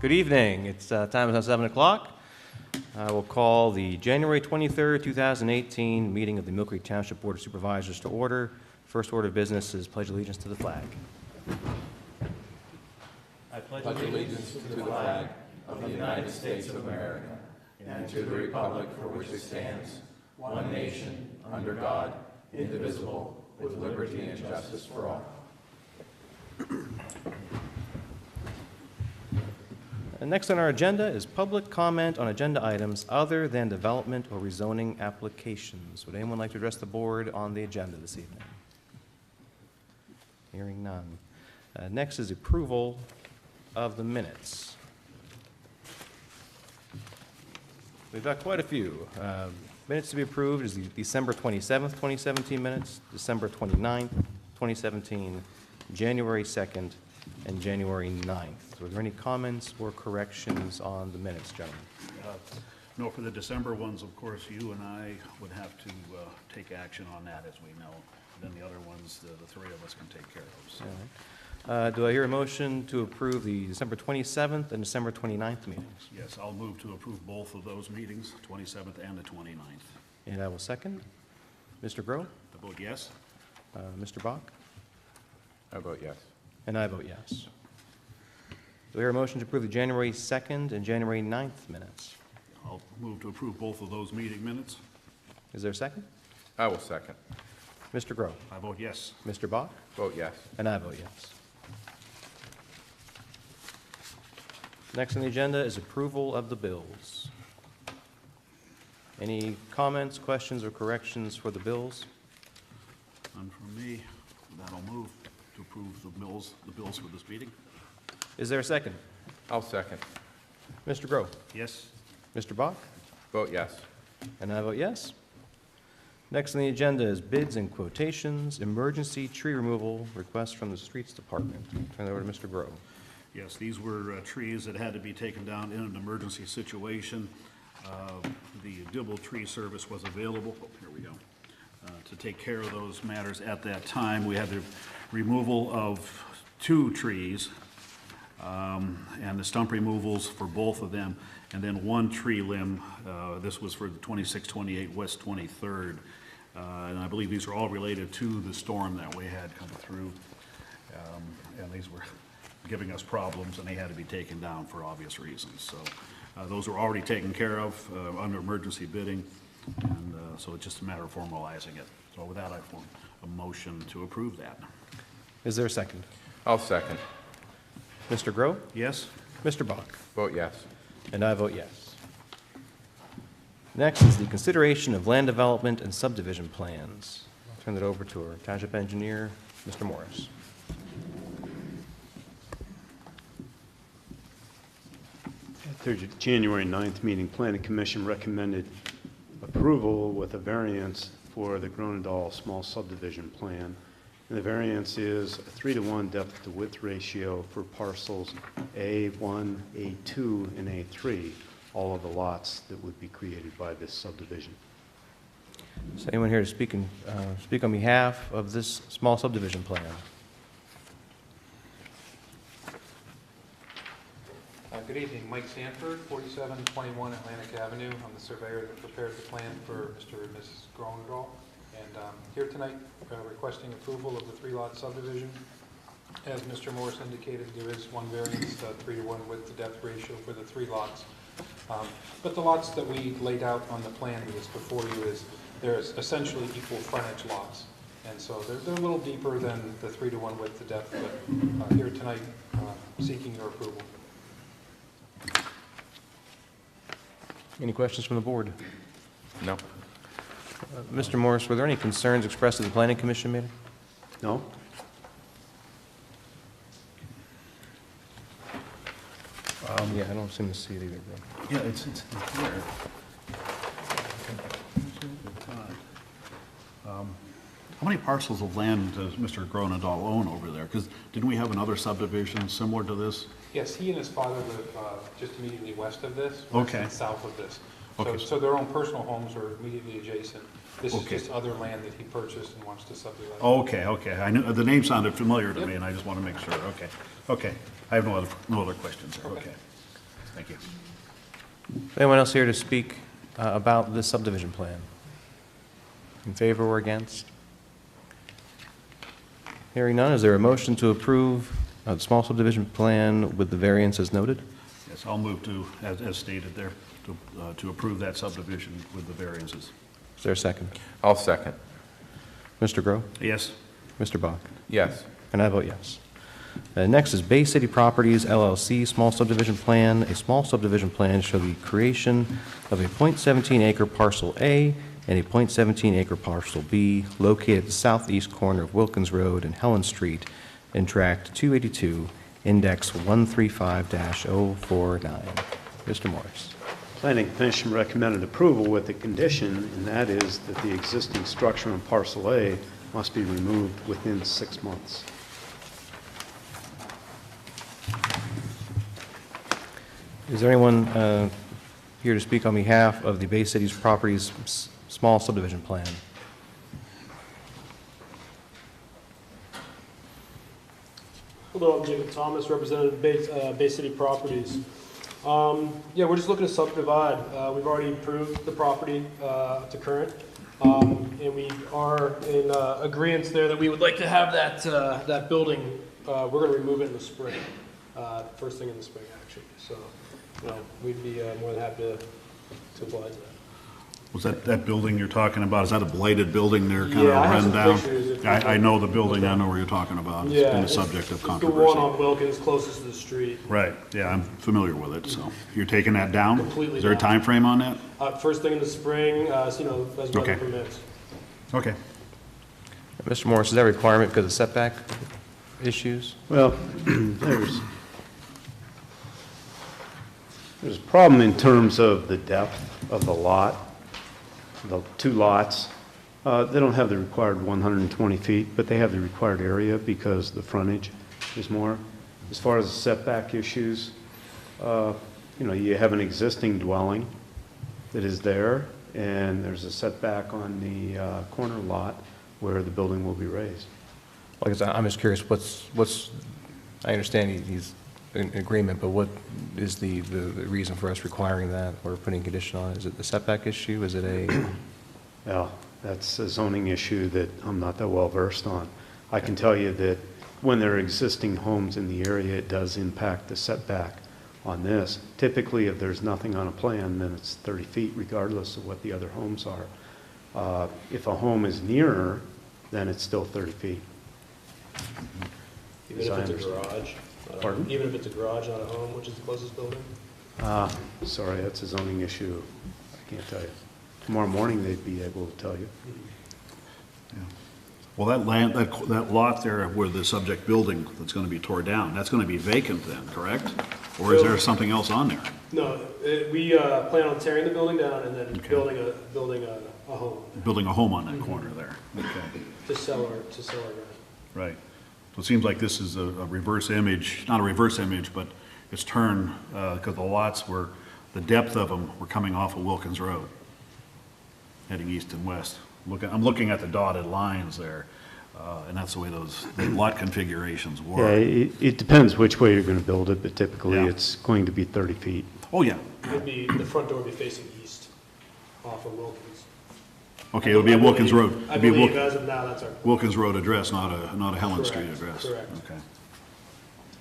Good evening. It's time is now 7 o'clock. I will call the January 23rd, 2018 meeting of the Mill Creek Township Board of Supervisors to order. First order of business is pledge allegiance to the flag. I pledge allegiance to the flag of the United States of America and to the republic for which it stands, one nation, under God, indivisible, with liberty and justice for all. And next on our agenda is public comment on agenda items other than development or rezoning applications. Would anyone like to address the board on the agenda this evening? Hearing none. Next is approval of the minutes. We've got quite a few. Minutes to be approved is the December 27th, 2017 minutes, December 29th, 2017, January 2nd, and January 9th. So are there any comments or corrections on the minutes, gentlemen? No, for the December ones, of course, you and I would have to take action on that, as we know. Then the other ones, the three of us can take care of. So. All right. Do I hear a motion to approve the December 27th and December 29th meetings? Yes, I'll move to approve both of those meetings, 27th and the 29th. And I will second. Mr. Groh? I vote yes. Mr. Bach? I vote yes. And I vote yes. Do I hear a motion to approve the January 2nd and January 9th minutes? I'll move to approve both of those meeting minutes. Is there a second? I will second. Mr. Groh? I vote yes. Mr. Bach? Vote yes. And I vote yes. Next on the agenda is approval of the bills. Any comments, questions, or corrections for the bills? None from me. That'll move to approve the bills for this meeting. Is there a second? I'll second. Mr. Groh? Yes. Mr. Bach? Vote yes. And I vote yes. Next on the agenda is bids and quotations, emergency tree removal, request from the Streets Department. Turn it over to Mr. Groh. Yes, these were trees that had to be taken down in an emergency situation. The Dibble Tree Service was available, here we go, to take care of those matters at that time. We had the removal of 2 trees and the stump removals for both of them, and then 1 tree limb. This was for the 2628 West 23rd, and I believe these are all related to the storm that we had come through, and these were giving us problems, and they had to be taken down for obvious reasons. So those were already taken care of under emergency bidding, and so it's just a matter of formalizing it. So with that, I form a motion to approve that. Is there a second? I'll second. Mr. Groh? Yes? Mr. Bach? Vote yes. And I vote yes. Next is the consideration of land development and subdivision plans. I'll turn it over to our township engineer, Mr. Morris. At their January 9th meeting, Planning Commission recommended approval with a variance for the Gronendal small subdivision plan. And the variance is a 3-to-1 depth to width ratio for parcels A1, A2, and A3, all of the lots that would be created by this subdivision. Is anyone here to speak on behalf of this small subdivision plan? Good evening, Mike Sanford, 4721 Atlantic Avenue. I'm the surveyor that prepared the plan for Mr. and Mrs. Gronendal. And here tonight requesting approval of the 3-lot subdivision. As Mr. Morris indicated, there is one variance, 3-to-1 width to depth ratio for the 3 lots. But the lots that we laid out on the plan that's before you they're essentially equal frontage lots. And so they're a little deeper than the 3-to-1 width to depth, but here tonight seeking your approval. Any questions from the board? No. Mr. Morris, were there any concerns expressed at the Planning Commission meeting? No? Yeah, I don't seem to see it either. Bro. Yeah, it's here. How many parcels of land does Mr. Gronendal own over there? Because didn't we have another subdivision similar to this? Yes, he and his father live just immediately west of this, Okay. and south of this. Okay. So their own personal homes are immediately adjacent. This is Okay. just other land that he purchased and wants to subdivide. Okay, okay. I knew, the name sounded familiar to me, and I just want to make sure. Okay, okay. I have no other questions there. Okay. Okay. Thank you. Anyone else here to speak about this subdivision plan? In favor or against? Hearing none, is there a motion to approve the small subdivision plan with the variance as noted? Yes, I'll move to, as stated there, to approve that subdivision with the variances. Is there a second? I'll second. Mr. Groh? Yes? Mr. Bach? Yes. And I vote yes. Next is Bay City Properties LLC Small Subdivision Plan. A small subdivision plan show the creation of a .17 acre parcel A and a .17 acre parcel B located at the southeast corner of Wilkins Road and Helen Street in tract 282, index 135-049. Mr. Morris. Planning Commission recommended approval with a condition, and that is that the existing structure on parcel A must be removed within 6 months. Is there anyone here to speak on behalf of the Bay Cities Properties Small Subdivision Plan? Hello, I'm Jacob Thomas, representative of Bay City Properties. Yeah, we're just looking to subdivide. We've already approved the property to current, and we are in agreement there that we would like to have that building. We're going to remove it in the spring, first thing in the spring, actually. So, we'd be more than happy to oblige that. Was that building you're talking about, is that a blighted building there, kind of Yeah, I have run some down? pictures if you I know the building, I know where you're talking about. It's been the it's subject of the one controversy. on Wilkins, closest to the street. Right, yeah, I'm familiar with it, so. You're taking that down? Completely Is there a down. time frame on that? First thing in the spring, as weather Okay. permits. Okay. Mr. Morris, is that a requirement because of setback issues? Well, there's a problem in terms of the depth of the lot, the two lots. They don't have the required 120 feet, but they have the required area because the frontage is more. As far as the setback issues, you have an existing dwelling that is there, and there's a setback on the corner lot where the building will be raised. Like I said, I'm just curious, I understand he's in agreement, but what is the reason for us requiring that or putting a condition on it? Is it the setback issue? Is it a, Well, that's a zoning issue that I'm not that well versed on. I can tell you that when there are existing homes in the area, it does impact the setback on this. Typically, if there's nothing on a plan, then it's 30 feet regardless of what the other homes are. If a home is nearer, then it's still 30 feet. Even As I if it's a understand. garage? Pardon? Even if it's a garage, not a home, which is the closest building? Sorry, that's a zoning issue. I can't tell you. Tomorrow morning, they'd be able to tell you. Well, that land, that lot there where the subject building that's gonna be tore down, that's gonna be vacant then, correct? Or is there something else on there? No, we plan on tearing the building down and then Okay. building a home Building a home on that corner there? Okay. to sell our rent. Right. So it seems like this is a reverse image, not a reverse image, but it's turned, because the lots were, the depth of them were coming off of Wilkins Road, heading east and west. I'm looking at the dotted lines there, and that's the way those the lot configurations Yeah, were. it depends which way you're going to build it, but typically Yeah. it's going to be 30 feet. Oh, yeah. The front door would be facing east off of Wilkins. Okay, it would be a Wilkins Road. I It'd be a believe as of now, that's our, Wilkins Road address, not a Helen Street Correct, address. correct. Okay.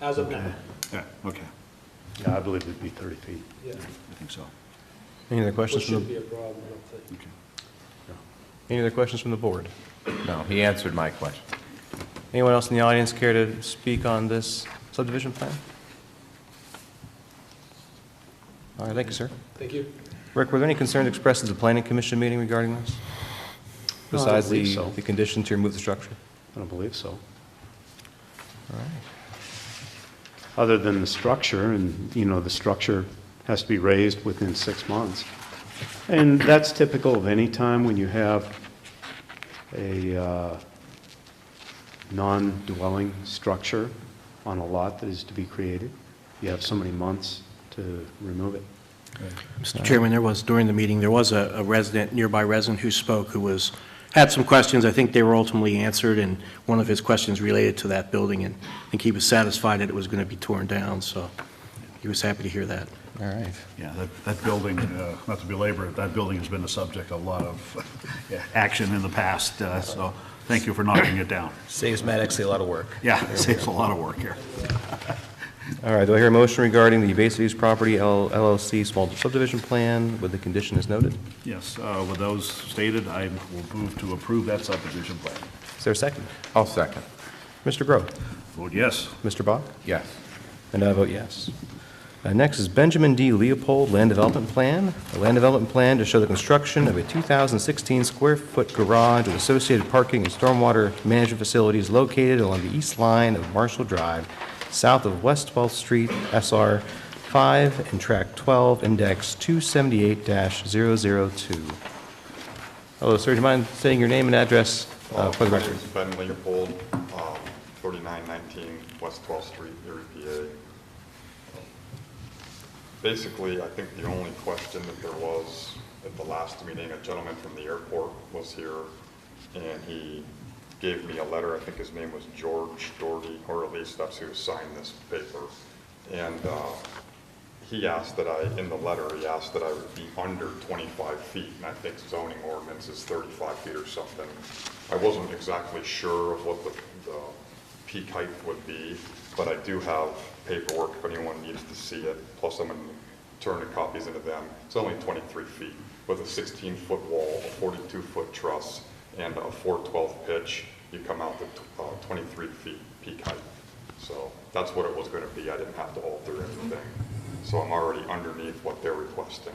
as of now, Yeah, okay. Yeah, I believe it'd be 30 feet. yeah. I think so. any other Which questions from shouldn't the, be a problem, I don't think. Okay. any other questions from the board? No, he answered my question. Anyone else in the audience care to speak on this subdivision plan? All right, thank you, sir. Thank you. Rick, were there any concerns expressed at the planning commission meeting regarding this? No, I don't Besides believe the so. the condition to remove the structure? I don't believe so. All right. Other than the structure, and, the structure has to be raised within 6 months. And that's typical of any time when you have a non-dwelling structure on a lot that is to be created. You have so many months to remove it. Mr. Chairman, during the meeting, there was a nearby resident who spoke, who had some questions. I think they were ultimately answered, and one of his questions related to that building, and I think he was satisfied that it was going to be torn down, so he was happy to hear that. All right. Yeah, that building, not to belabor it, that building has been the subject of a lot of yeah, action in the past, so thank you for knocking it down. Saves Matt Exley a lot of work. Yeah, it saves a lot of work here. All right, do I hear a motion regarding the Bay Cities Property LLC small subdivision plan with the condition as noted? Yes, with those stated, I will move to approve that subdivision plan. Is there a second? I'll second. Mr. Grove? Vote yes. Mr. Bach? Yes. And I vote yes. Next is Benjamin D. Leopold Land Development Plan. A land development plan to show the construction of a 2,016 square foot garage with associated parking and stormwater management facilities located along the east line of Marshall Drive, south of West 12th Street, SR 5, and Track 12, Index 278-002. Hello, sir. Do you mind saying your name and address for the My record? name's Ben Leopold, 3919 West 12th Street, Erie, PA. Basically, I think the only question that there was at the last meeting, a gentleman from the airport was here, and he gave me a letter. I think his name was George Doherty, or at least that's who signed this paper. And he asked that in the letter, he asked that I would be under 25 feet, and I think zoning ordinance is 35 feet or something. I wasn't exactly sure of what the peak height would be, but I do have paperwork if anyone needs to see it, plus I'm going to turn the copies into them. It's only 23 feet with a 16-foot wall, a 42-foot truss, and a 4/12 pitch. You come out to 23 feet peak height. So that's what it was going to be. I didn't have to alter anything. So I'm already underneath what they're requesting.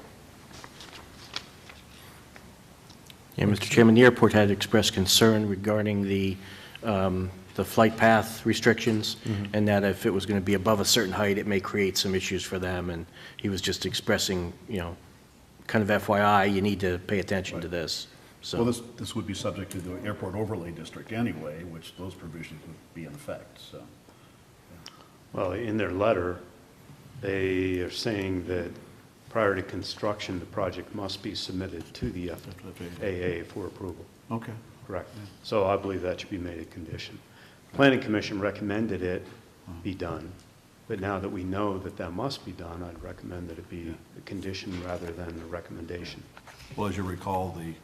Yeah, Mr. Chairman, the airport had expressed concern regarding the flight path restrictions, and that if it was going to be above a certain height, it may create some issues for them, and he was just expressing, kind of FYI, you need to pay attention to this, so. Well, this would be subject to the airport overlay district anyway, which those provisions would be in effect, so. Well, in their letter, they are saying that prior to construction, the project must be submitted to the FAA for approval. Okay. Correct. So I believe that should be made a condition. Planning Commission recommended it be done, but now that we know that that must be done, I'd recommend that it be a condition rather than a recommendation. Well, as you recall, the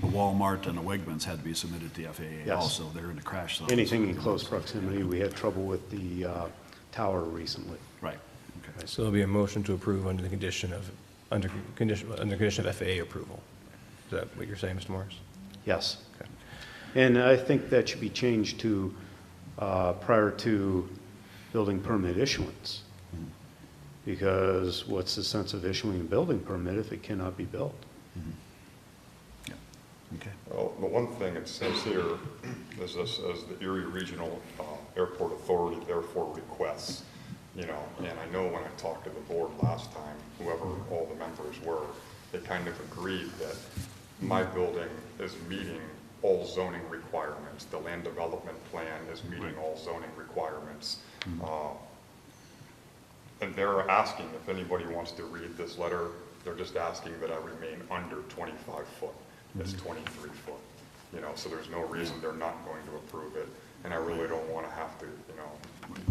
Walmart and the Wegmans had to be submitted to the FAA Yes. also. They're in the crash zone. Anything in close proximity, we had trouble with the tower recently. Right. Okay. So there'll be a motion to approve under the condition of, under condition of FAA approval. Is that what you're saying, Mr. Morris? Yes. Okay. And I think that should be changed to prior to building permit issuance. Because what's the sense of issuing a building permit if it cannot be built? Yeah. Okay. Well, the one thing it says here is this, as the Erie Regional Airport Authority therefore requests, and I know when I talked to the board last time, whoever all the members were, they kind of agreed that my building is meeting all zoning requirements. The land development plan is meeting all zoning requirements. And they're asking, if anybody wants to read this letter, they're just asking that I remain under 25 foot. It's 23 foot. So there's no reason they're not going to approve it. And I really don't want to have to,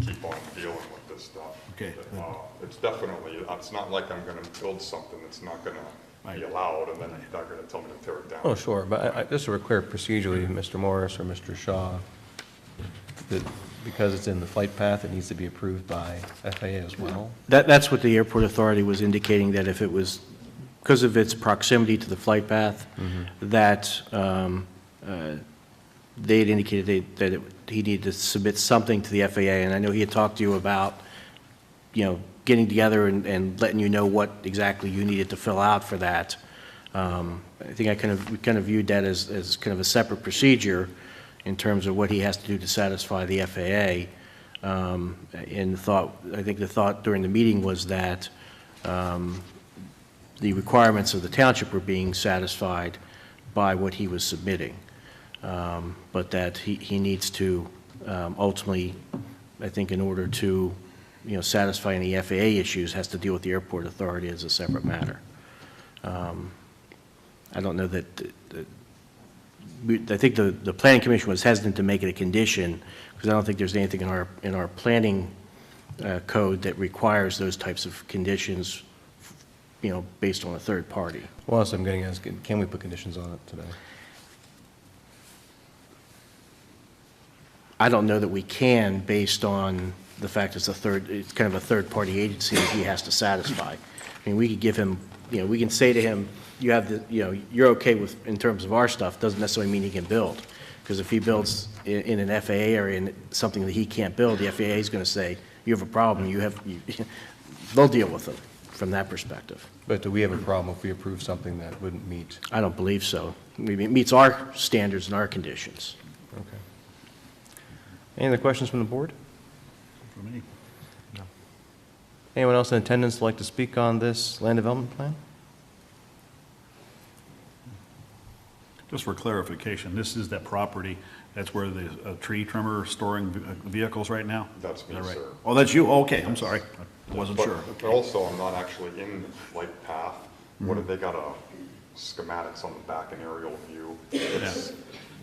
keep on dealing with this stuff. Okay. But, it's definitely, it's not like I'm going to build something that's not going to be allowed, and then they're going to tell me to tear it down. Oh, sure, but just so we're clear procedurally, Mr. Morris or Mr. Shaw, that because it's in the flight path, it needs to be approved by FAA as well? That's what the airport authority was indicating, that if it was, because of its proximity to the flight path, that they had indicated that he needed to submit something to the FAA, and I know he had talked to you about, getting together and letting you know what exactly you needed to fill out for that. I think we kind of viewed that as kind of a separate procedure in terms of what he has to do to satisfy the FAA. And I think the thought during the meeting was that the requirements of the township were being satisfied by what he was submitting, but that he needs to ultimately, I think, in order to satisfy any FAA issues, has to deal with the airport authority as a separate matter. I don't know that, I think the planning commission was hesitant to make it a condition, because I don't think there's anything in our planning code that requires those types of conditions based on a third party. Well, that's what I'm getting at, is can we put conditions on it today? I don't know that we can based on the fact it's kind of a third-party agency that he has to satisfy. I mean, we could give him, we can say to him, you have the, you're okay with, in terms of our stuff, doesn't necessarily mean he can build. Because if he builds in an FAA area and something that he can't build, the FAA is going to say, you have a problem, they'll deal with it from that perspective. But do we have a problem if we approve something that wouldn't meet? I don't believe so. Maybe it meets our standards and our conditions. Okay. Any other questions from the board? For me. Anyone else in attendance like to speak on this land development plan? Just for clarification, this is that property, that's where the tree trimmer storing vehicles right now? That's me, Is that right? sir. Oh, that's you? Okay, I'm sorry. I wasn't But- sure. But also, I'm not actually in the flight path. What if they got a schematics on the back, an aerial view? It's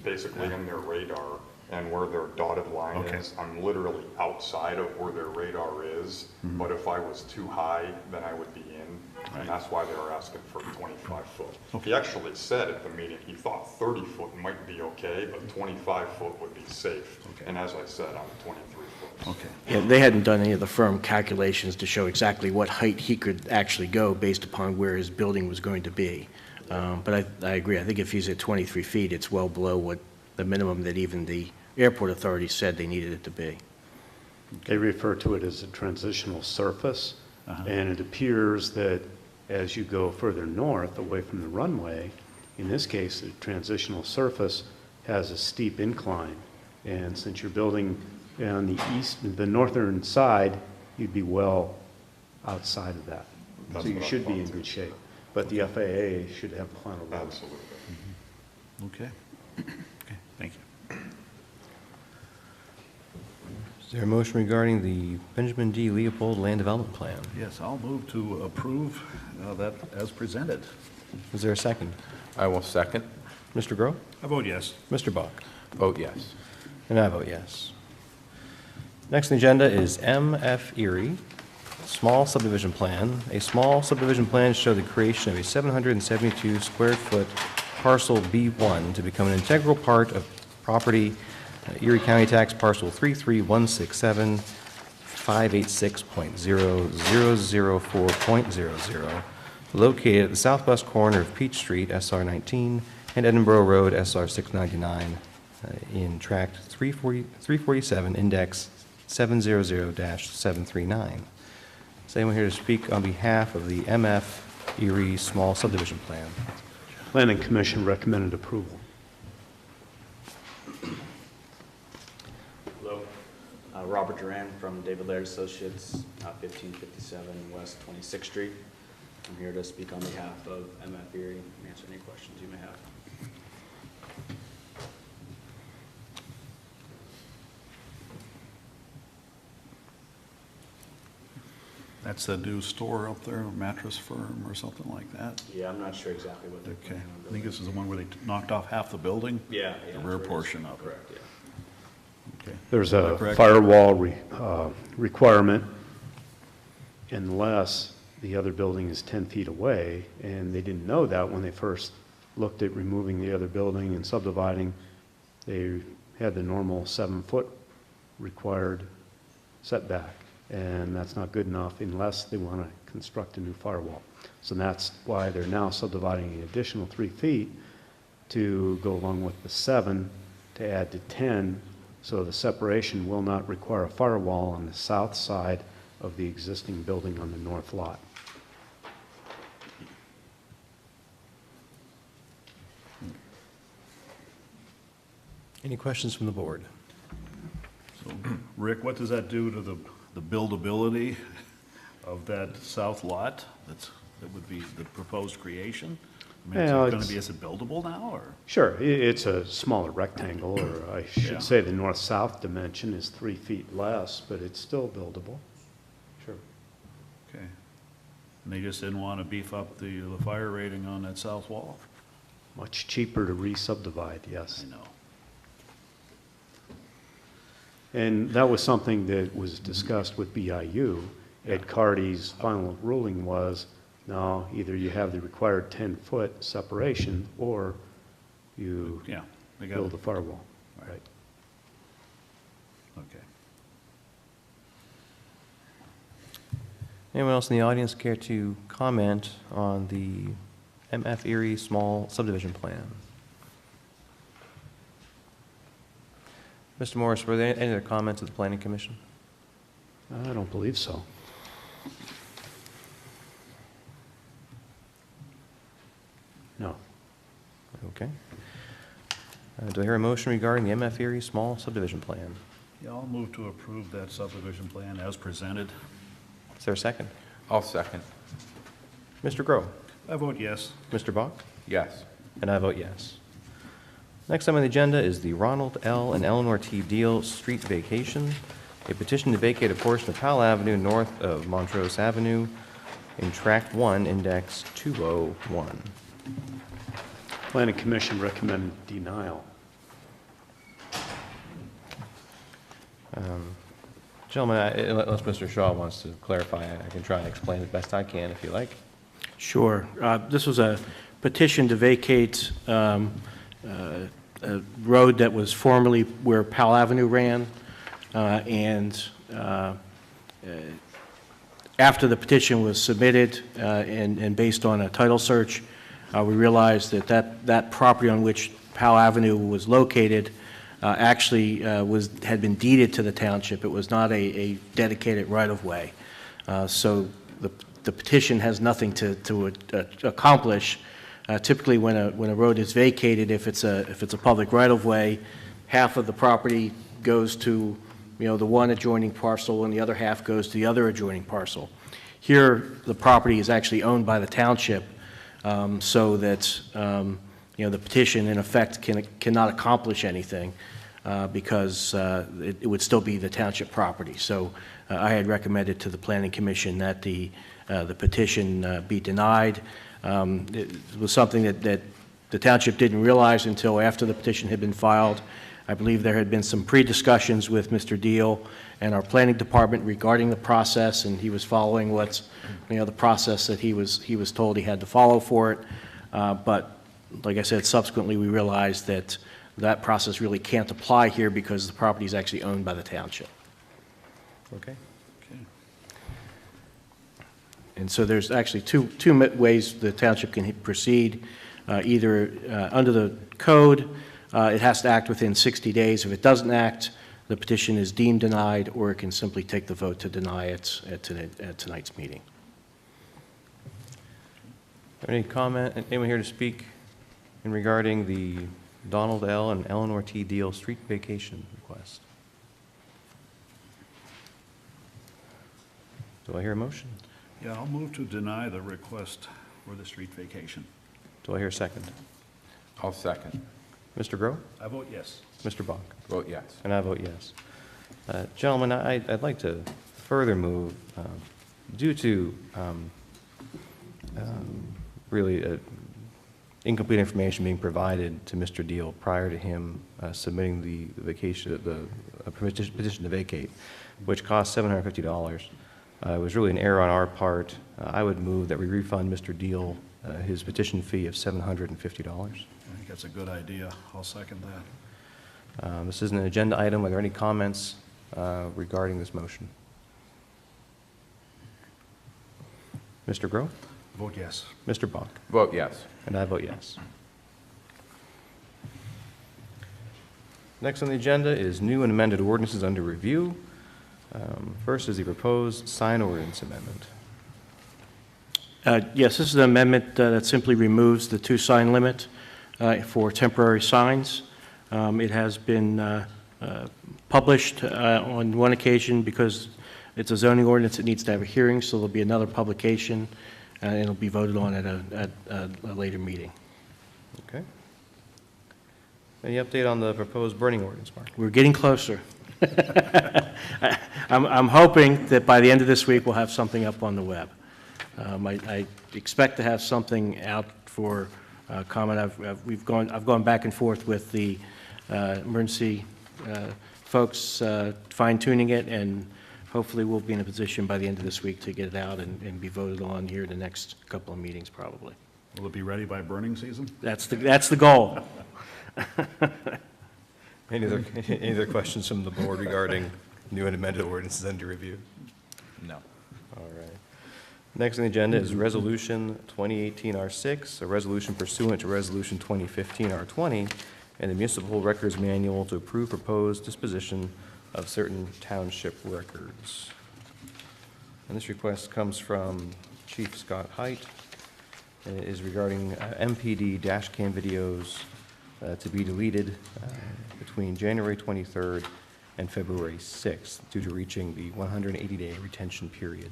basically in their radar, and where their dotted line Okay. is, I'm literally outside of where their radar is. But if I was too high, then I would be in, Right. and that's why they were asking for 25 foot. Okay. He actually said at the meeting, he thought 30 foot might be okay, but 25 foot would be safe. Okay. And as I said, I'm 23 foot. Okay. Yeah, they hadn't done any of the firm calculations to show exactly what height he could actually go based upon where his building was going to be. But I agree. I think if he's at 23 feet, it's well below what the minimum that even the airport authority said they needed it to be. They refer to it as a transitional surface, and it appears that as you go further north, away from the runway, in this case, the transitional surface has a steep incline. And since you're building on the northern side, you'd be well outside of that. That's So you what I should be thought, in too. good shape. But the FAA should have the final word. Absolutely. Okay. Okay, thank you. Is there a motion regarding the Benjamin D. Leopold Land Development Plan? Yes, I'll move to approve that as presented. Is there a second? I will second. Mr. Groh? I vote yes. Mr. Bach? Vote yes. And I vote yes. Next on the agenda is MF Erie, small subdivision plan. A small subdivision plan show the creation of a 772 square foot parcel B1 to become an integral part of property Erie County Tax Parcel 33167.586.0004.00, located at the southwest corner of Peach Street, SR 19, and Edinburgh Road, SR 699, in tract 347, index 700-739. Is anyone here to speak on behalf of the MF Erie Small Subdivision Plan? Planning Commission recommended approval. Hello, Robert Duran from David Laird Associates, 1557 West 26th Street. I'm here to speak on behalf of MF Erie and answer any questions you may have. That's a new store up there, a mattress firm or something like that? Yeah, I'm not sure exactly what they're Okay. planning on I think building. this is the one where they knocked off half the building? Yeah. The that's rear where it is. portion of it. Correct, yeah. Okay. There's Am I a correct? firewall requirement unless the other building is 10 feet away, and they didn't know that when they first looked at removing the other building and subdividing. They had the normal 7-foot required setback, and that's not good enough unless they want to construct a new firewall. So that's why they're now subdividing an additional 3 feet to go along with the 7 to add to 10, so the separation will not require a firewall on the south side of the existing building on the north lot. Any questions from the board? So, Rick, what does that do to the buildability of that south lot? That would be the proposed creation? I mean, is it Well, going to it's- be, is it buildable now, or? Sure, it's a smaller rectangle, or I Yeah. should say the north-south dimension is 3 feet less, but it's still buildable. Sure. Okay. And they just didn't want to beef up the fire rating on that south wall? Much cheaper to re-subdivide, yes. I know. And that was something that was discussed with BIU. Ed Carty's final ruling was No, either you have the required 10-foot separation, or you Yeah, they got build it. a firewall. Right. Okay. Anyone else in the audience care to comment on the MF Erie Small Subdivision Plan? Mr. Morris, were there any other comments of the Planning Commission? I don't believe so. No. Okay. Do I hear a motion regarding the MF Erie Small Subdivision Plan? Yeah, I'll move to approve that subdivision plan as presented. Is there a second? I'll second. Mr. Groh? I vote yes. Mr. Bach? Yes. And I vote yes. Next item on the agenda is the Ronald L. and Eleanor T. Deal Street Vacation, a petition to vacate a portion of Powell Avenue north of Montrose Avenue in Tract 1, Index 201. Planning Commission recommended denial. Gentlemen, unless Mr. Shaw wants to clarify, I can try and explain it best I can if you like. Sure. This was a petition to vacate a road that was formerly where Powell Avenue ran, and after the petition was submitted and based on a title search, we realized that property on which Powell Avenue was located actually had been deeded to the township. It was not a dedicated right-of-way. So the petition has nothing to accomplish. Typically, when a road is vacated, if it's a public right-of-way, half of the property goes to the one adjoining parcel, and the other half goes to the other adjoining parcel. Here, the property is actually owned by the township, so that the petition, in effect, cannot accomplish anything because it would still be the township property. So I had recommended to the Planning Commission that the petition be denied. It was something that the township didn't realize until after the petition had been filed. I believe there had been some pre-discussions with Mr. Deal and our planning department regarding the process, and he was following the process that he was told he had to follow for it. But like I said, subsequently we realized that process really can't apply here because the property is actually owned by the township. Okay. Okay. And so there's actually two ways the township can proceed. Either under the code, it has to act within 60 days. If it doesn't act, the petition is deemed denied, or it can simply take the vote to deny it at tonight's meeting. Any comment, anyone here to speak in regarding the Donald L. and Eleanor T. Deal street vacation request? Do I hear a motion? Yeah, I'll move to deny the request for the street vacation. Do I hear a second? I'll second. Mr. Groh? I vote yes. Mr. Bach? Vote yes. And I vote yes. Gentlemen, I'd like to further move, due to really incomplete information being provided to Mr. Deal prior to him submitting the petition to vacate, which cost $750. It was really an error on our part. I would move that we refund Mr. Deal his petition fee of $750. I think that's a good idea. I'll second that. This is an agenda item. Are there any comments regarding this motion? Mr. Groh? Vote yes. Mr. Bach? Vote yes. And I vote yes. Next on the agenda is new and amended ordinances under review. First is the proposed sign ordinance amendment. Yes, this is an amendment that simply removes the 2-sign limit for temporary signs. It has been published on one occasion because it's a zoning ordinance. It needs to have a hearing, so there'll be another publication, and it'll be voted on at a later meeting. Okay. Any update on the proposed burning ordinance, Mark? We're getting closer. I'm hoping that by the end of this week, we'll have something up on the web. I expect to have something out for comment. I've gone back and forth with the emergency folks, fine-tuning it, and hopefully we'll be in a position by the end of this week to get it out and be voted on here in the next couple of meetings, probably. Will it be ready by burning season? That's the goal. Any other questions from the board regarding new and amended ordinances under review? No. All right. Next on the agenda is Resolution 2018 R6, a resolution pursuant to Resolution 2015 R20, and the Municipal Records Manual to approve proposed disposition of certain township records. And this request comes from Chief Scott Height, and it is regarding MPD dash cam videos to be deleted between January 23rd and February 6th due to reaching the 180-day retention period.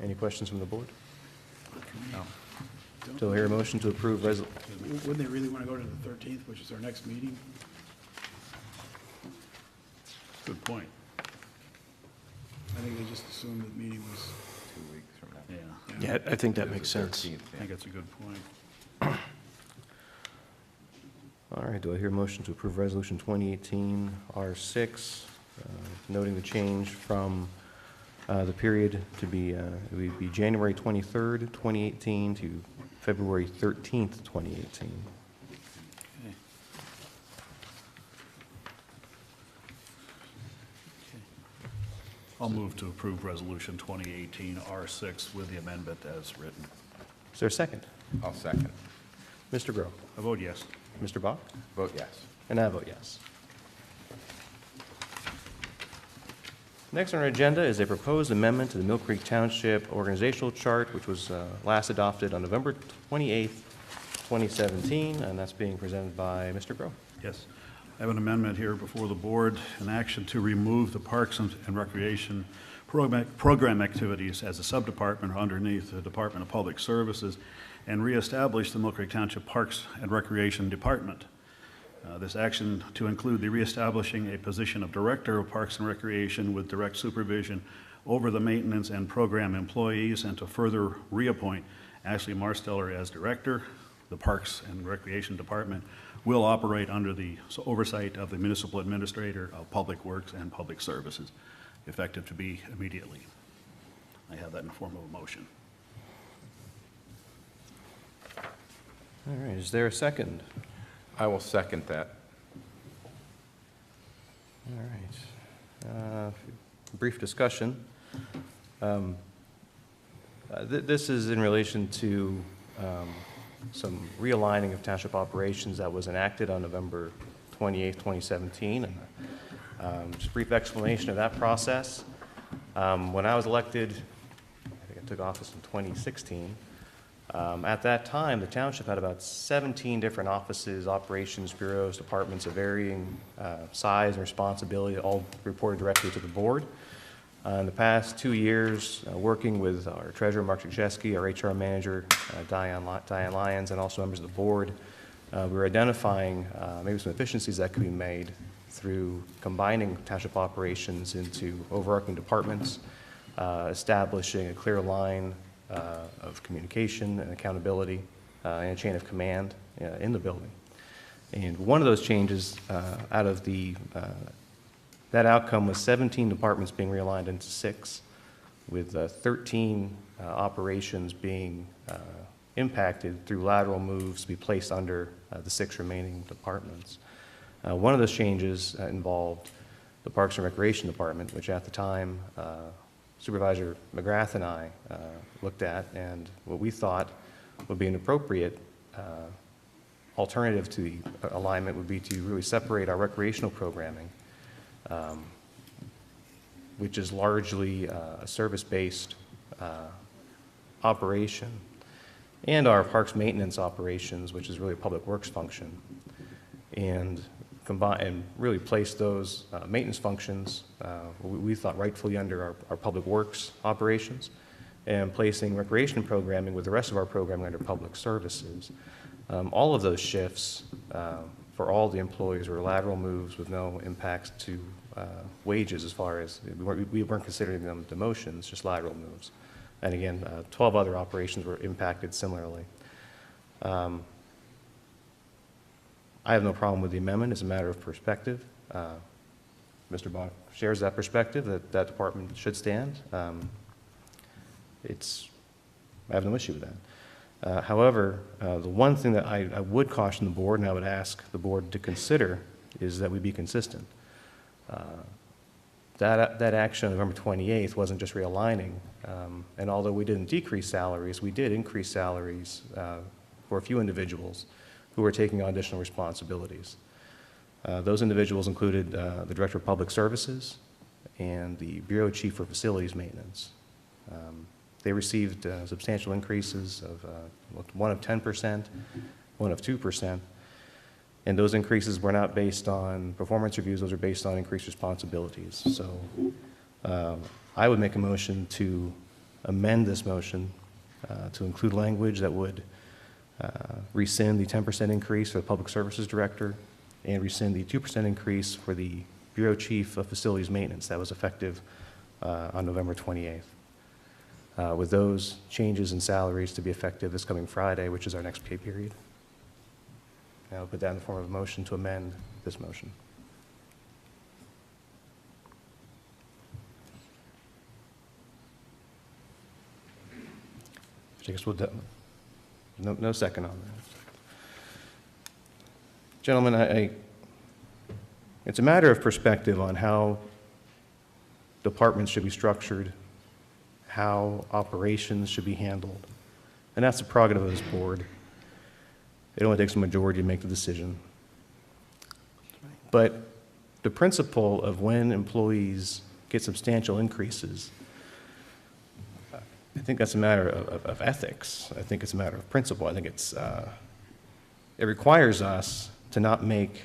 Any questions from the board? No. Do I hear a motion to approve Wouldn't they really want to go to the 13th, which is our next meeting? Good point. I think they just assumed the meeting was, 2 weeks from now. Yeah, Yeah, I think that makes sense. I think that's a good point. All right, do I hear a motion to approve Resolution 2018 R6, noting the change from the period to be, it would be January 23rd, 2018 to February 13th, 2018. Okay. I'll move to approve Resolution 2018 R6 with the amendment as written. Is there a second? I'll second. Mr. Groh? I vote yes. Mr. Bach? Vote yes. And I vote yes. Next on our agenda is a proposed amendment to the Mill Creek Township organizational chart, which was last adopted on November 28th, 2017, and that's being presented by Mr. Groh. Yes. I have an amendment here before the board, an action to remove the Parks and Recreation program activities as a subdepartment underneath the Department of Public Services and reestablish the Mill Creek Township Parks and Recreation Department. This action to include the reestablishing a position of Director of Parks and Recreation with direct supervision over the maintenance and program employees, and to further reappoint Ashley Marsteller as Director. The Parks and Recreation Department will operate under the oversight of the Municipal Administrator of Public Works and Public Services, effective to be immediately. I have that in the form of a motion. All right, is there a second? I will second that. All right. Brief discussion. This is in relation to some realigning of township operations that was enacted on November 28th, 2017. And just a brief explanation of that process. When I was elected, I think I took office in 2016, at that time, the township had about 17 different offices, operations, bureaus, departments of varying size and responsibility, all reported directly to the board. In the past 2 years, working with our treasurer, Mark Krzyzewski, our HR manager, Diane Lyons, and also members of the board, we were identifying maybe some efficiencies that could be made through combining township operations into overarching departments, establishing a clear line of communication and accountability and a chain of command in the building. And one of those changes out of that outcome was 17 departments being realigned into 6, with 13 operations being impacted through lateral moves to be placed under the 6 remaining departments. One of those changes involved the Parks and Recreation Department, which at the time Supervisor McGrath and I looked at, and what we thought would be an appropriate alternative to the alignment would be to really separate our recreational programming, which is largely a service-based operation, and our parks maintenance operations, which is really a public works function, and combine and really place those maintenance functions, we thought rightfully under our public works operations, and placing recreation programming with the rest of our programming under public services. All of those shifts for all the employees were lateral moves with no impacts to wages, as far as we weren't considering them demotions, just lateral moves. And again, 12 other operations were impacted similarly. I have no problem with the amendment as a matter of perspective. Mr. Bach shares that perspective, that that department should stand. I have no issue with that. However, the one thing that I would caution the board, and I would ask the board to consider, is that we be consistent. That action on November 28th wasn't just realigning, and although we didn't decrease salaries, we did increase salaries for a few individuals who were taking on additional responsibilities. Those individuals included the Director of Public Services and the Bureau Chief for Facilities Maintenance. They received substantial increases of one of 10%, one of 2%, and those increases were not based on performance reviews, those are based on increased responsibilities. So I would make a motion to amend this motion to include language that would rescind the 10% increase for the Public Services Director and rescind the 2% increase for the Bureau Chief of Facilities Maintenance that was effective on November 28th. With those changes in salaries to be effective this coming Friday, which is our next pay period. And I'll put that in the form of a motion to amend this motion. I guess we'll no second on that. Gentlemen, it's a matter of perspective on how departments should be structured, how operations should be handled. And that's the prerogative of this board. It only takes a majority to make the decision. But the principle of when employees get substantial increases, I think that's a matter of ethics. I think it's a matter of principle. I think it requires us to not make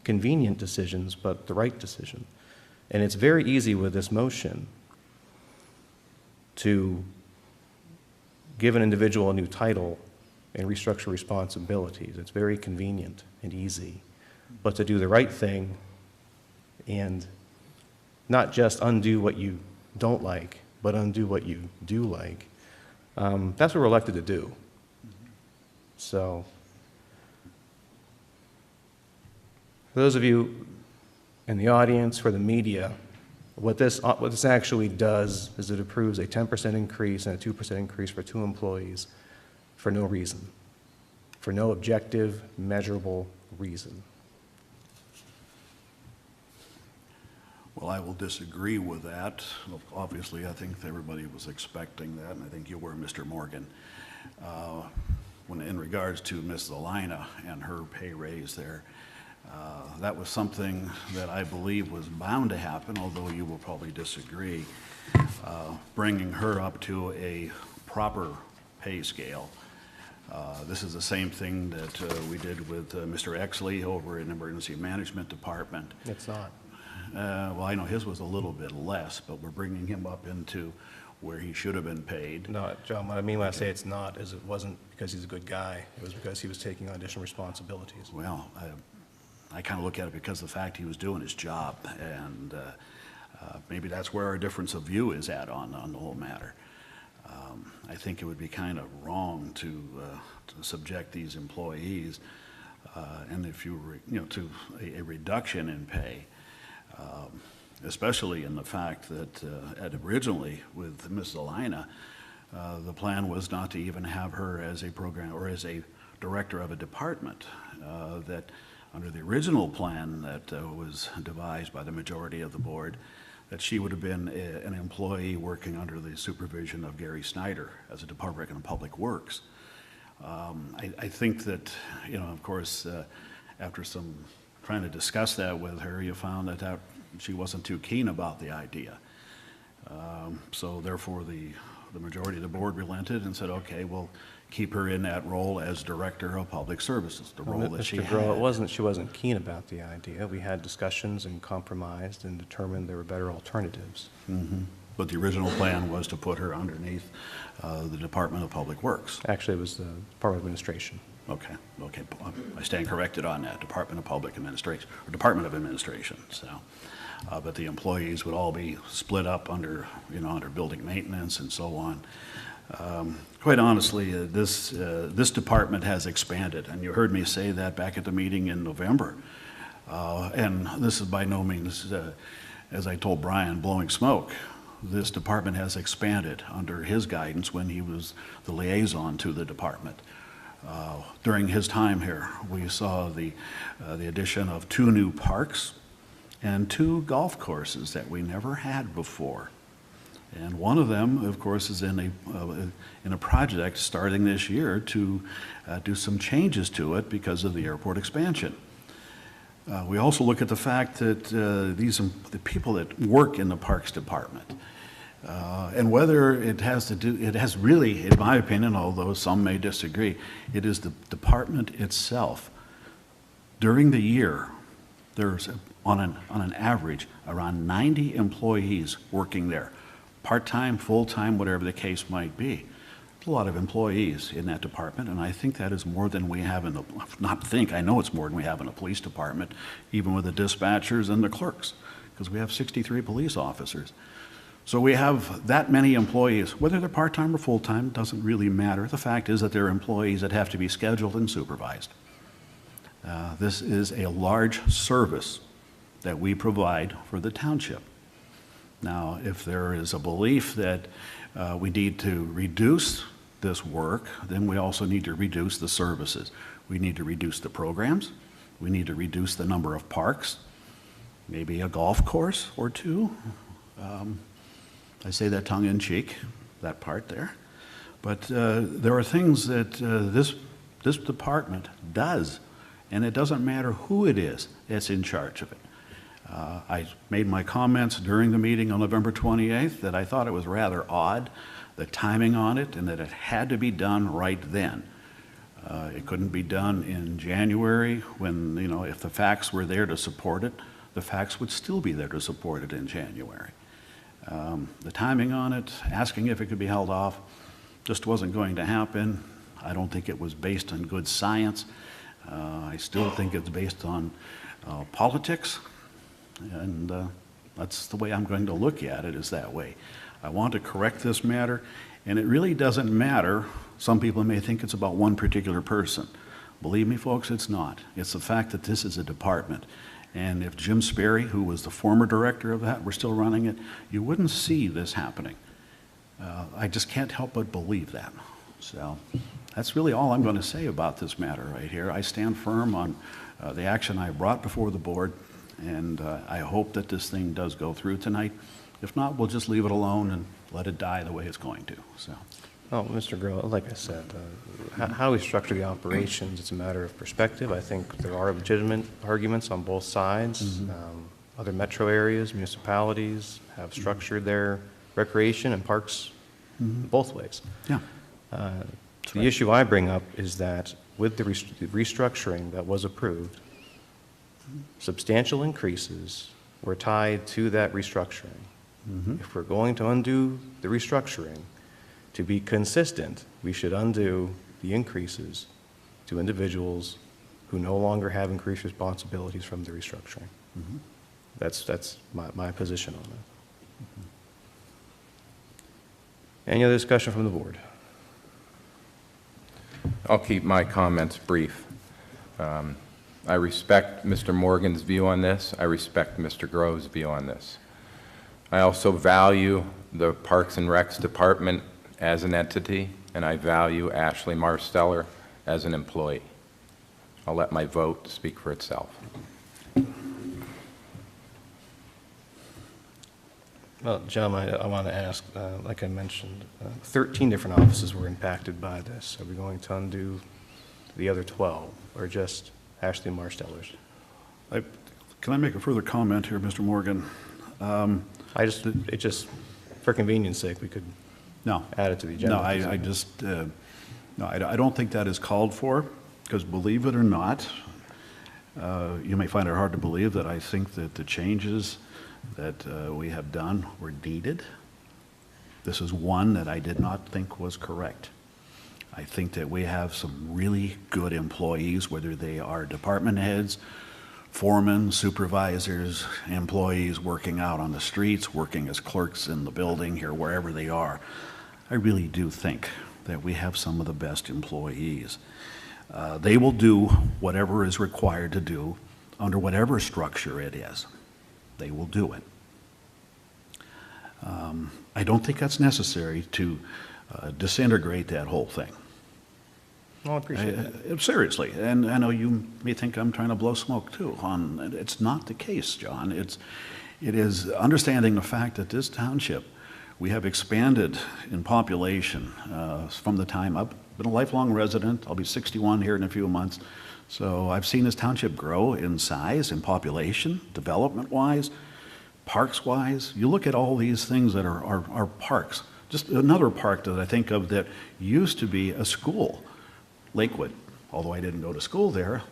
convenient decisions, but the right decision. And it's very easy with this motion to give an individual a new title and restructure responsibilities. It's very convenient and easy. But to do the right thing and not just undo what you don't like, but undo what you do like, that's what we're elected to do. So, for those of you in the audience, for the media, what this actually does is it approves a 10% increase and a 2% increase for 2 employees for no reason, for no objective, measurable reason. Well, I will disagree with that. Obviously, I think everybody was expecting that, and I think you were, Mr. Morgan. When in regards to Ms. Zelina and her pay raise there, that was something that I believe was bound to happen, although you will probably disagree. Bringing her up to a proper pay scale. This is the same thing that we did with Mr. Exley over in Emergency Management Department. It's not. Well, I know his was a little bit less, but we're bringing him up into where he should have been paid. No, John, what I mean when I say it's not is it wasn't because he's a good guy. It was because he was taking on additional responsibilities. Well, I kind of look at it because of the fact he was doing his job, and maybe that's where our difference of view is at on the whole matter. I think it would be kind of wrong to subject these employees, and if you to a reduction in pay, especially in the fact that originally with Ms. Zelina, the plan was not to even have her as a program or as a director of a department. That under the original plan that was devised by the majority of the board, that she would have been an employee working under the supervision of Gary Snyder as a Department of Public Works. I think that, of course, after some trying to discuss that with her, you found that she wasn't too keen about the idea. So therefore, the majority of the board relented and said, okay, we'll keep her in that role as Director of Public Services, the role that she Mr. Grohl, had. she wasn't keen about the idea. We had discussions and compromised and determined there were better alternatives. Mm-hmm. But the original plan was to put her underneath the Department of Public Works. Actually, it was the Department of Administration. Okay, I stand corrected on that, Department of Public Administration, or Department of Administration, so. But the employees would all be split up under, under building maintenance and so on. Quite honestly, this department has expanded, and you heard me say that back at the meeting in November. And this is by no means, as I told Brian, blowing smoke. This department has expanded under his guidance when he was the liaison to the department. During his time here, we saw the addition of 2 new parks and 2 golf courses that we never had before. And one of them, of course, is in a project starting this year to do some changes to it because of the airport expansion. We also look at the fact that the people that work in the Parks Department, and whether it has really, in my opinion, although some may disagree, it is the department itself. During the year, there's on an average around 90 employees working there, part-time, full-time, whatever the case might be. A lot of employees in that department, and I think that is more than we have I know it's more than we have in the police department, even with the dispatchers and the clerks, because we have 63 police officers. So we have that many employees, whether they're part-time or full-time, doesn't really matter. The fact is that they're employees that have to be scheduled and supervised. This is a large service that we provide for the township. Now, if there is a belief that we need to reduce this work, then we also need to reduce the services. We need to reduce the programs. We need to reduce the number of parks, maybe a golf course or 2. I say that tongue-in-cheek, that part there. But there are things that this department does, and it doesn't matter who it is that's in charge of it. I made my comments during the meeting on November 28th that I thought it was rather odd, the timing on it, and that it had to be done right then. It couldn't be done in January when, if the facts were there to support it, the facts would still be there to support it in January. The timing on it, asking if it could be held off, just wasn't going to happen. I don't think it was based on good science. I still think it's based on politics. And that's the way I'm going to look at it, is that way. I want to correct this matter, and it really doesn't matter. Some people may think it's about one particular person. Believe me, folks, it's not. It's the fact that this is a department. And if Jim Sperry, who was the former director of that, were still running it, you wouldn't see this happening. I just can't help but believe that. So that's really all I'm going to say about this matter right here. I stand firm on the action I brought before the board. And I hope that this thing does go through tonight. If not, we'll just leave it alone and let it die the way it's going to. So, Well, Mr. Grill, like I said, how we structure the operations, it's a matter of perspective. I think there are legitimate arguments on both sides. Other metro areas, municipalities have structured their recreation and parks both ways. yeah. The issue I bring up is that with the restructuring that was approved, substantial increases were tied to that restructuring. If we're going to undo the restructuring, to be consistent, we should undo the increases to individuals who no longer have increased responsibilities from the restructuring. That's my position on that. Any other discussion from the board? I'll keep my comments brief. I respect Mr. Morgan's view on this. I respect Mr. Grove's view on this. I also value the Parks and Recs Department as an entity, and I value Ashley Marsteller as an employee. I'll let my vote speak for itself. Well, gentlemen, I want to ask, like I mentioned, 13 different offices were impacted by this. Are we going to undo the other 12, or just Ashley Marstellers? Can I make a further comment here, Mr. Morgan? It just, for convenience sake, we could add it to the agenda. No, I don't think that is called for, because believe it or not, you may find it hard to believe that I think that the changes that we have done were needed. This is one that I did not think was correct. I think that we have some really good employees, whether they are department heads, foremen, supervisors, employees working out on the streets, working as clerks in the building here, wherever they are. I really do think that we have some of the best employees. They will do whatever is required to do under whatever structure it is. They will do it. I don't think that's necessary to disintegrate that whole thing. Well, I appreciate that. Seriously, and I know you may think I'm trying to blow smoke too. It's not the case, John. It is understanding the fact that this township, we have expanded in population from the time I've been a lifelong resident. I'll be 61 here in a few months. So I've seen this township grow in size, in population, development-wise, parks-wise. You look at all these things that are parks. Just another park that I think of that used to be a school, Lakewood. Although I didn't go to school there,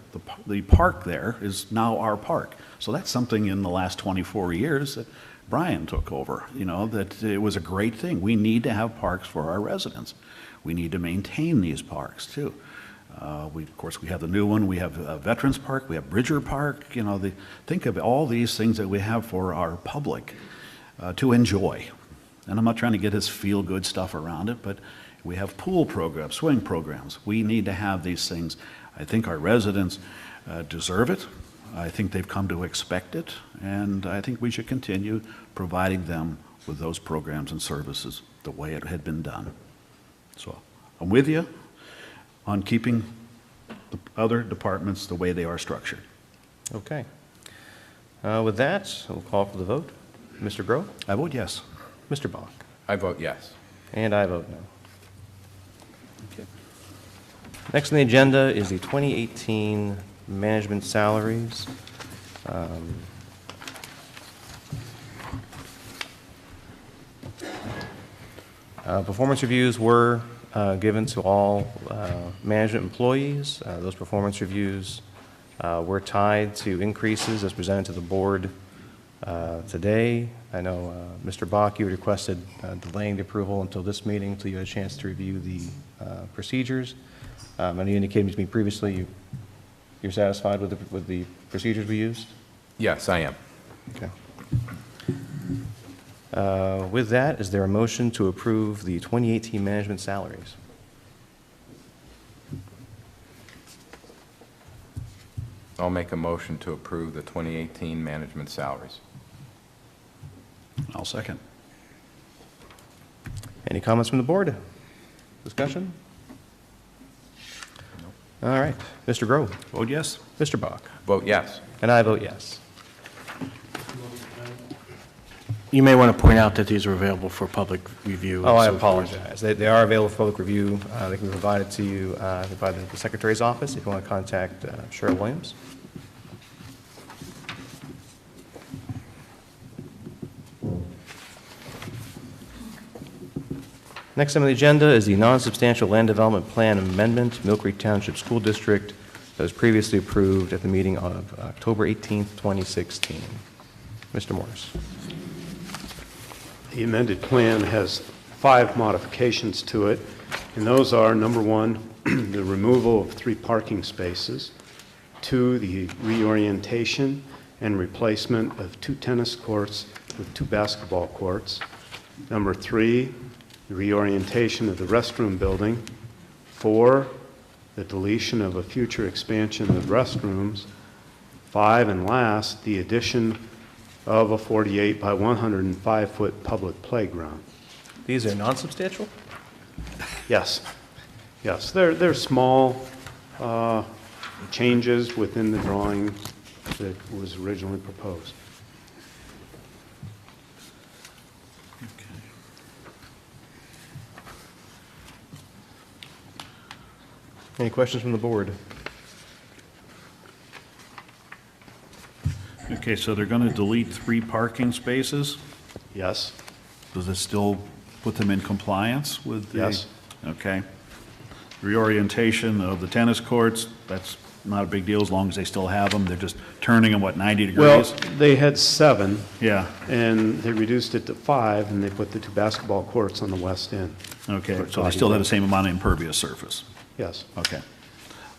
the park there is now our park. So that's something in the last 24 years that Brian took over, that it was a great thing. We need to have parks for our residents. We need to maintain these parks too. Of course, we have the new one. We have Veterans Park. We have Bridger Park. Think of all these things that we have for our public to enjoy. And I'm not trying to get this feel-good stuff around it, but we have pool programs, swing programs. We need to have these things. I think our residents deserve it. I think they've come to expect it, and I think we should continue providing them with those programs and services the way it had been done. So I'm with you on keeping the other departments the way they are structured. Okay. With that, we'll call for the vote. Mr. Grove? I vote yes. Mr. Bach? I vote yes. And I vote no. Okay. Next on the agenda is the 2018 management salaries. Performance reviews were given to all management employees. Those performance reviews were tied to increases as presented to the board today. I know, Mr. Bach, you requested delaying the approval until this meeting, until you had a chance to review the procedures. And you indicated to me previously you're satisfied with the procedures we used? Yes, I am. Okay. With that, is there a motion to approve the 2018 management salaries? I'll make a motion to approve the 2018 management salaries. I'll second. Any comments from the board? Discussion? All right. Mr. Grove? Vote yes. Mr. Bach? Vote yes. And I vote yes. You may want to point out that these are available for public review. Oh, I and so forth. apologize. They are available for public review. They can be provided to you by the Secretary's office if you want to contact Cheryl Williams. Next on the agenda is the non-substantial land development plan amendment, Mill Creek Township School District, that was previously approved at the meeting of October 18th, 2016. Mr. Morris. The amended plan has 5 modifications to it, and those are, number 1, the removal of 3 parking spaces, 2, the reorientation and replacement of 2 tennis courts with 2 basketball courts, number 3, the reorientation of the restroom building, 4, the deletion of a future expansion of restrooms, 5, and last, the addition of a 48 by 105 foot public playground. These are non-substantial? Yes, yes, they're small changes within the drawing that was originally proposed. Any questions from the board? Okay, so they're going to delete 3 parking spaces? Yes, Does it still put them in compliance with the? Yes. Okay. Reorientation of the tennis courts, that's not a big deal as long as they still have them. They're just turning them, what, 90 well, degrees? they had 7, Yeah, and they reduced it to 5, and they put the 2 basketball courts on the west end. okay, For so they still have the 5. same amount of impervious surface? Yes, Okay.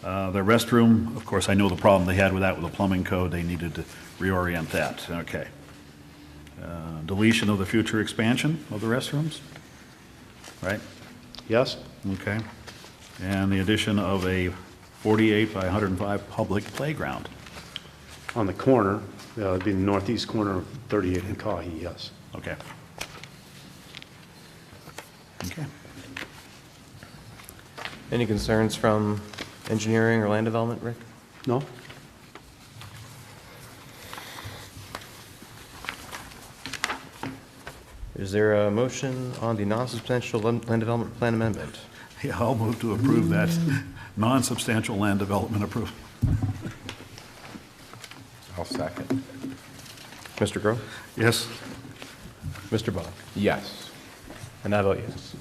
The restroom, of course, I know the problem they had with that with the plumbing code. They needed to reorient that. Okay. Deletion of the future expansion of the restrooms? Right? yes, Okay. And the addition of a 48 by 105 public playground. On the corner, it'd be the northeast corner of 38 and Kahi, yes. Okay. Okay. Any concerns from engineering or land development, Rick? No? Is there a motion on the non-substantial land development plan amendment? Yeah, I'll move to approve that non-substantial land development approval. I'll second. Mr. Grove? Yes? Mr. Bach? Yes. And I vote yes.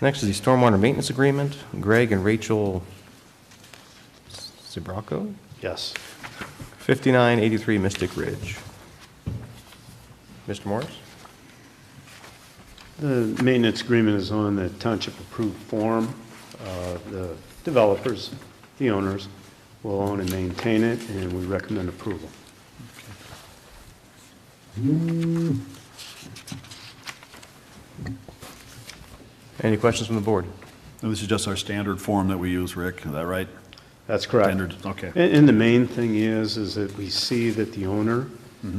Next is the stormwater maintenance agreement. Greg and Rachel Zibraco, Yes. 5983 Mystic Ridge. Mr. Morris? The maintenance agreement is on the township-approved form. The developers, the owners, will own and maintain it, and we recommend approval. Any questions from the board? And this is just our standard form that we use, Rick, is that right? That's correct. Standard, okay. And the main thing is that we see that the owner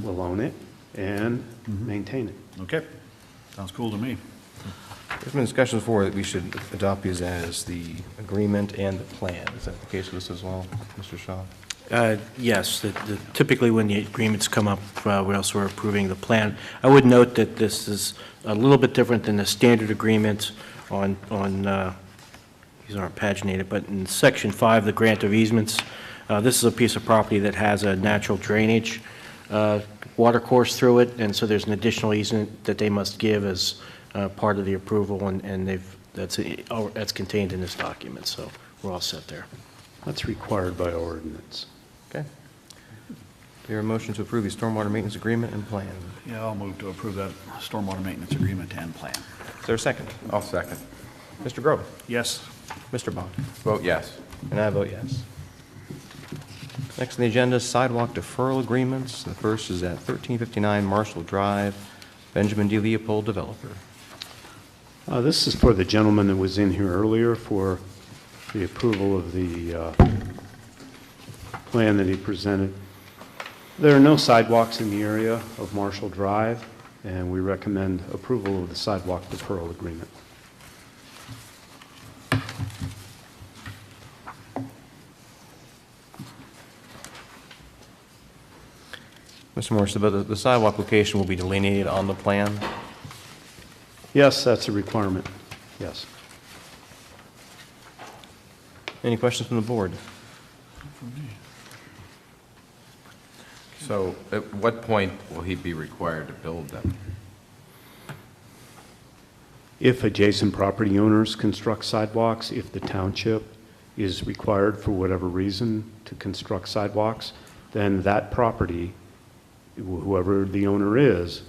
will own it and maintain it. Okay, sounds cool to me. There's been discussion before that we should adopt these as the agreement and the plan. Is that the case with this as well, Mr. Shaw? Yes, typically when the agreements come up, we also are approving the plan. I would note that this is a little bit different than the standard agreement on these aren't paginated, but in Section 5, the grant of easements, this is a piece of property that has a natural drainage water course through it, and so there's an additional easement that they must give as part of the approval, and that's contained in this document, so we're all set there. That's required by ordinance. Okay. Do you hear a motion to approve the stormwater maintenance agreement and plan? Yeah, I'll move to approve that stormwater maintenance agreement and plan. Is there a second? I'll second. Mr. Grove? Yes? Mr. Bach? Vote yes. And I vote yes. Next on the agenda, sidewalk deferral agreements. The first is at 1359 Marshall Drive, Benjamin D. Leopold, developer. This is for the gentleman that was in here earlier for the approval of the plan that he presented. There are no sidewalks in the area of Marshall Drive, and we recommend approval of the sidewalk deferral agreement. Mr. Morris, the sidewalk location will be delineated on the plan. Yes, that's a requirement. Yes. Any questions from the board? So at what point will he be required to build them? If adjacent property owners construct sidewalks, if the township is required for whatever reason to construct sidewalks, then that property, whoever the owner is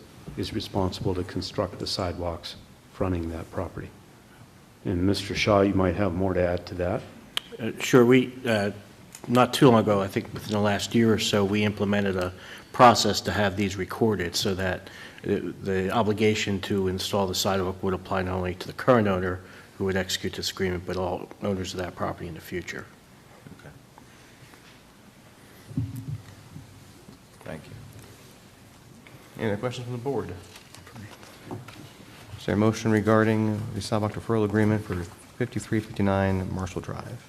responsible to construct the sidewalks fronting that property. And Mr. Shaw, you might have more to add to that. Sure, not too long ago, I think within the last year or so, we implemented a process to have these recorded so that the obligation to install the sidewalk would apply not only to the current owner who would execute this agreement, but all owners of that property in the future. Okay. Thank you. Any other questions from the board? Is there a motion regarding the sidewalk deferral agreement for 5359 Marshall Drive?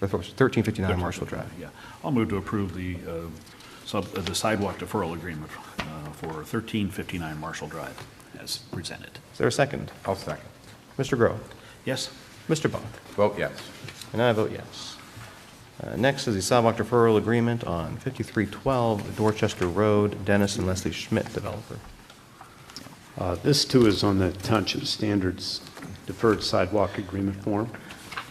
Or 1359 Marshall Drive. Yeah, I'll move to approve the sidewalk deferral agreement for 1359 Marshall Drive as presented. Is there a second? I'll second. Mr. Grove? Yes? Mr. Bach? Vote yes. And I vote yes. Next is the sidewalk deferral agreement on 5312 Dorchester Road, Dennis and Leslie Schmidt, developer. This too is on the Township Standards Deferred Sidewalk Agreement form,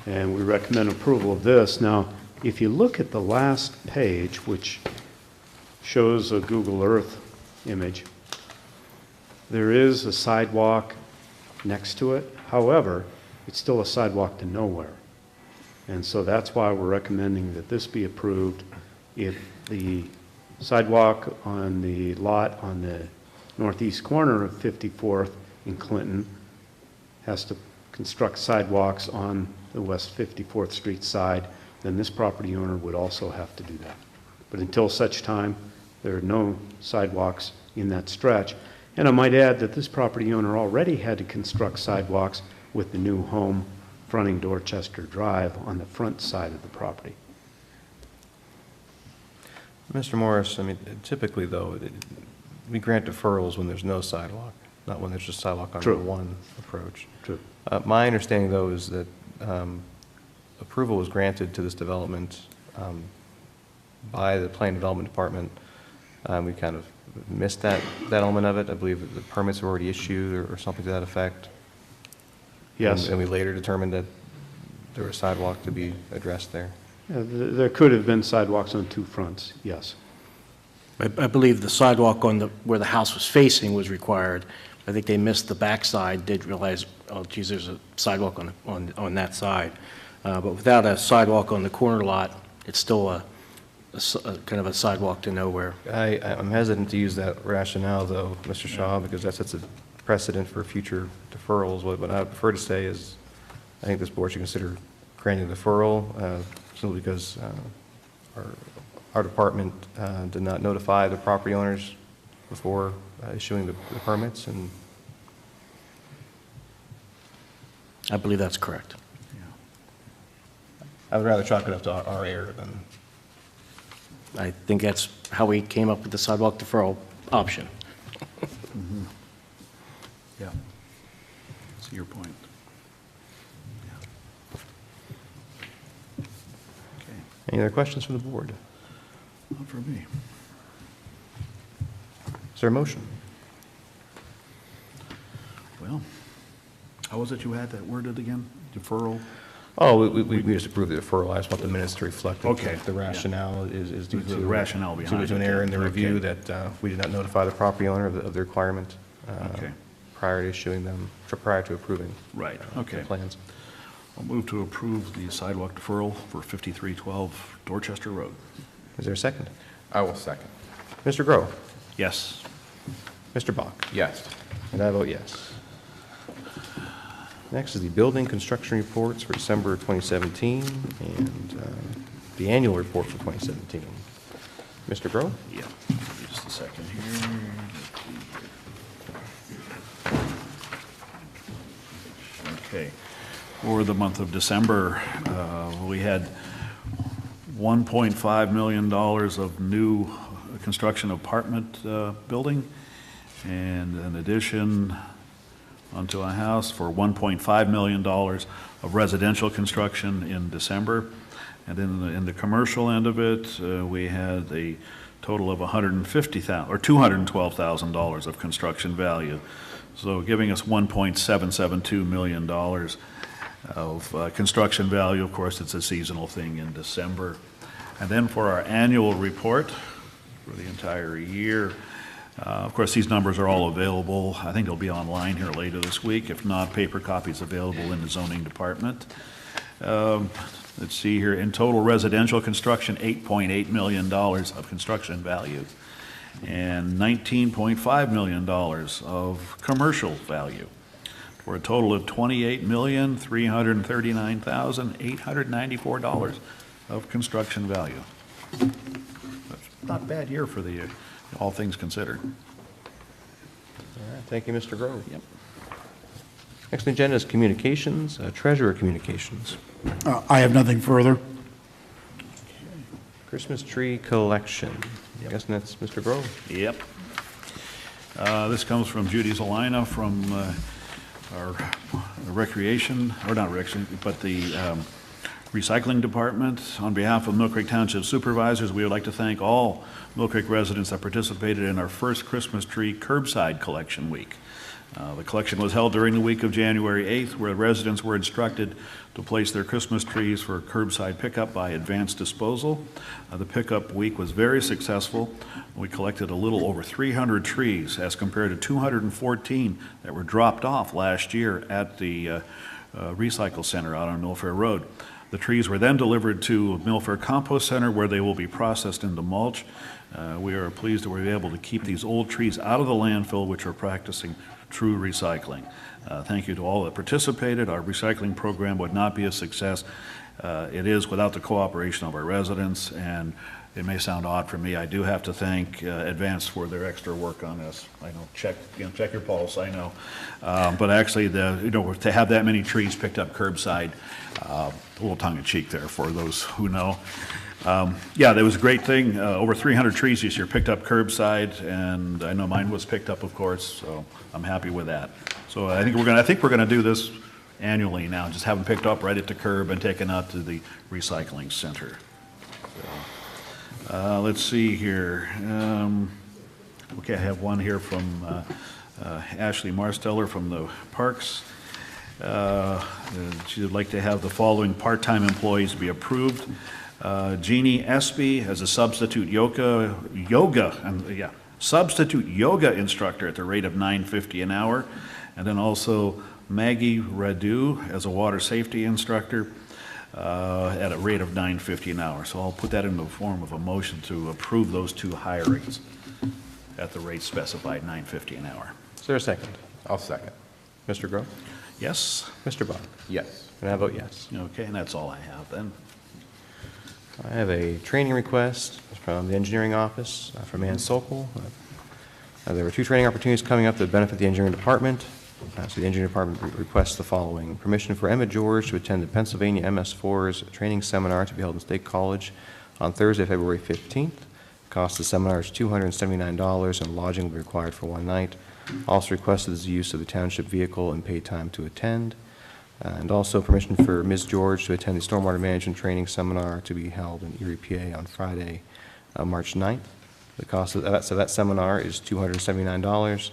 and we recommend approval of this. Now, if you look at the last page, which shows a Google Earth image, there is a sidewalk next to it. However, it's still a sidewalk to nowhere. And so that's why we're recommending that this be approved. If the sidewalk on the lot on the northeast corner of 54th in Clinton has to construct sidewalks on the West 54th Street side, then this property owner would also have to do that. But until such time, there are no sidewalks in that stretch. And I might add that this property owner already had to construct sidewalks with the new home fronting Dorchester Drive on the front side of the property. Mr. Morris, I mean, typically, though, we grant deferrals when there's no sidewalk, not when there's just sidewalk on True. one approach. True. My understanding, though, is that approval was granted to this development by the Planning Development Department. We kind of missed that element of it. I believe that the permits were already issued or something to that effect. Yes. And we later determined that there was sidewalk to be addressed there. There could have been sidewalks on two fronts, yes. I believe the sidewalk on where the house was facing was required. I think they missed the backside, did realize, oh geez, there's a sidewalk on that side. But without a sidewalk on the corner lot, it's still a kind of a sidewalk to nowhere. I'm hesitant to use that rationale, though, Mr. Shaw, because that sets a precedent for future deferrals. What I would prefer to say is, I think this board should consider granting deferral, simply because our department did not notify the property owners before issuing the permits, and I believe that's correct. I would rather chalk it up to our error than. I think that's how we came up with the sidewalk deferral option. Yeah. See your point. Yeah. Okay, Any other questions from the board? not for me. Is there a motion? Well, how was it you had that worded again? Deferral? Oh, we just approved the deferral. I just want the minutes to reflect that Okay, the rationale is due The to. rationale behind To an it. error in the review Okay. that we did not notify the property owner of the requirement Okay. prior to issuing them, prior to approving. Right, the okay. plans. I'll move to approve the sidewalk deferral for 5312 Dorchester Road. Is there a second? I will second. Mr. Groh? Yes. Mr. Bach? Yes. And I vote yes. Next is the building construction reports for December 2017 and the annual report for 2017. Mr. Groh? Yeah. Just a second here. Okay. For the month of December, we had $1.5 million of new construction apartment building, and an addition onto a house for $1.5 million of residential construction in December. And in the commercial end of it, we had a total of $212,000 of construction value. So giving us $1.772 million of construction value. Of course, it's a seasonal thing in December. And then for our annual report for the entire year, of course, these numbers are all available. I think they'll be online here later this week. If not, paper copies available in the zoning department. Let's see here. In total residential construction, $8.8 million of construction value, and $19.5 million of commercial value, for a total of $28,339,894 of construction value. That's not a bad year for the, all things considered. All right, thank you, Mr. Grove. Yep. Next on the agenda is communications, treasurer communications. I have nothing further. Christmas tree collection. I'm guessing that's Mr. Grove. Yep. This comes from Judy Zelina from our recreation, or not recreation, but the recycling department. On behalf of Mill Creek Township Supervisors, we would like to thank all Mill Creek residents that participated in our first Christmas tree curbside collection week. The collection was held during the week of January 8th, where residents were instructed to place their Christmas trees for curbside pickup by advanced disposal. The pickup week was very successful. We collected a little over 300 trees as compared to 214 that were dropped off last year at the recycle center out on Millfair Road. The trees were then delivered to Milford Compost Center, where they will be processed into mulch. We are pleased that we were able to keep these old trees out of the landfill, which are practicing true recycling. Thank you to all that participated. Our recycling program would not be a success. It is without the cooperation of our residents, and it may sound odd for me, I do have to thank Advance for their extra work on this. I know, check your pulse, I know. But actually, to have that many trees picked up curbside, a little tongue-in-cheek there for those who know. Yeah, that was a great thing. Over 300 trees this year picked up curbside, and I know mine was picked up, of course, so I'm happy with that. So I think we're gonna do this annually now, just have them picked up right at the curb and taken out to the recycling center. Let's see here. Okay, I have one here from Ashley Marsteller from the Parks. She would like to have the following part-time employees be approved. Jeannie Espy as a substitute substitute yoga instructor at the rate of $9.50 an hour. And then also Maggie Radu as a water safety instructor at a rate of $9.50 an hour. So I'll put that in the form of a motion to approve those two hirings at the rate specified, $9.50 an hour. Is there a second? I'll second. Mr. Grove? Yes? Mr. Bach? Yes. And I vote yes. Okay, and that's all I have then. I have a training request from the engineering office from Ann Sokol. There were 2 training opportunities coming up that benefit the engineering department. So the engineering department requests the following: permission for Emma George to attend the Pennsylvania MS4's training seminar to be held in State College on Thursday, February 15th. Cost of the seminar is $279, and lodging will be required for 1 night. Also requested is the use of the township vehicle and paid time to attend. And also permission for Ms. George to attend the Stormwater Management Training Seminar to be held in Erie, PA on Friday, March 9th. The cost of that seminar is $279.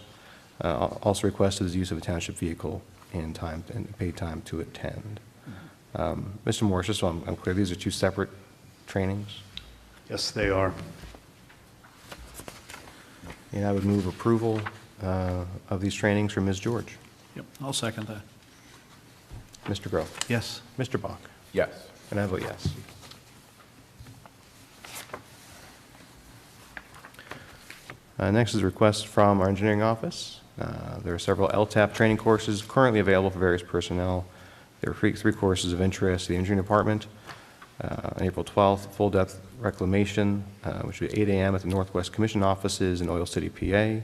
Also requested is the use of a township vehicle and paid time to attend. Mr. Morris, just so I'm clear, these are 2 separate trainings? Yes, they are. And I would move approval of these trainings for Ms. George. Yep, I'll second that. Mr. Grove? Yes? Mr. Bach? Yes. And I vote yes. Next is a request from our engineering office. There are several LTAP training courses currently available for various personnel. There are 3 courses of interest to the engineering department. On April 12th, full depth reclamation, which will be 8 a.m. at the Northwest Commission offices in Oil City, PA.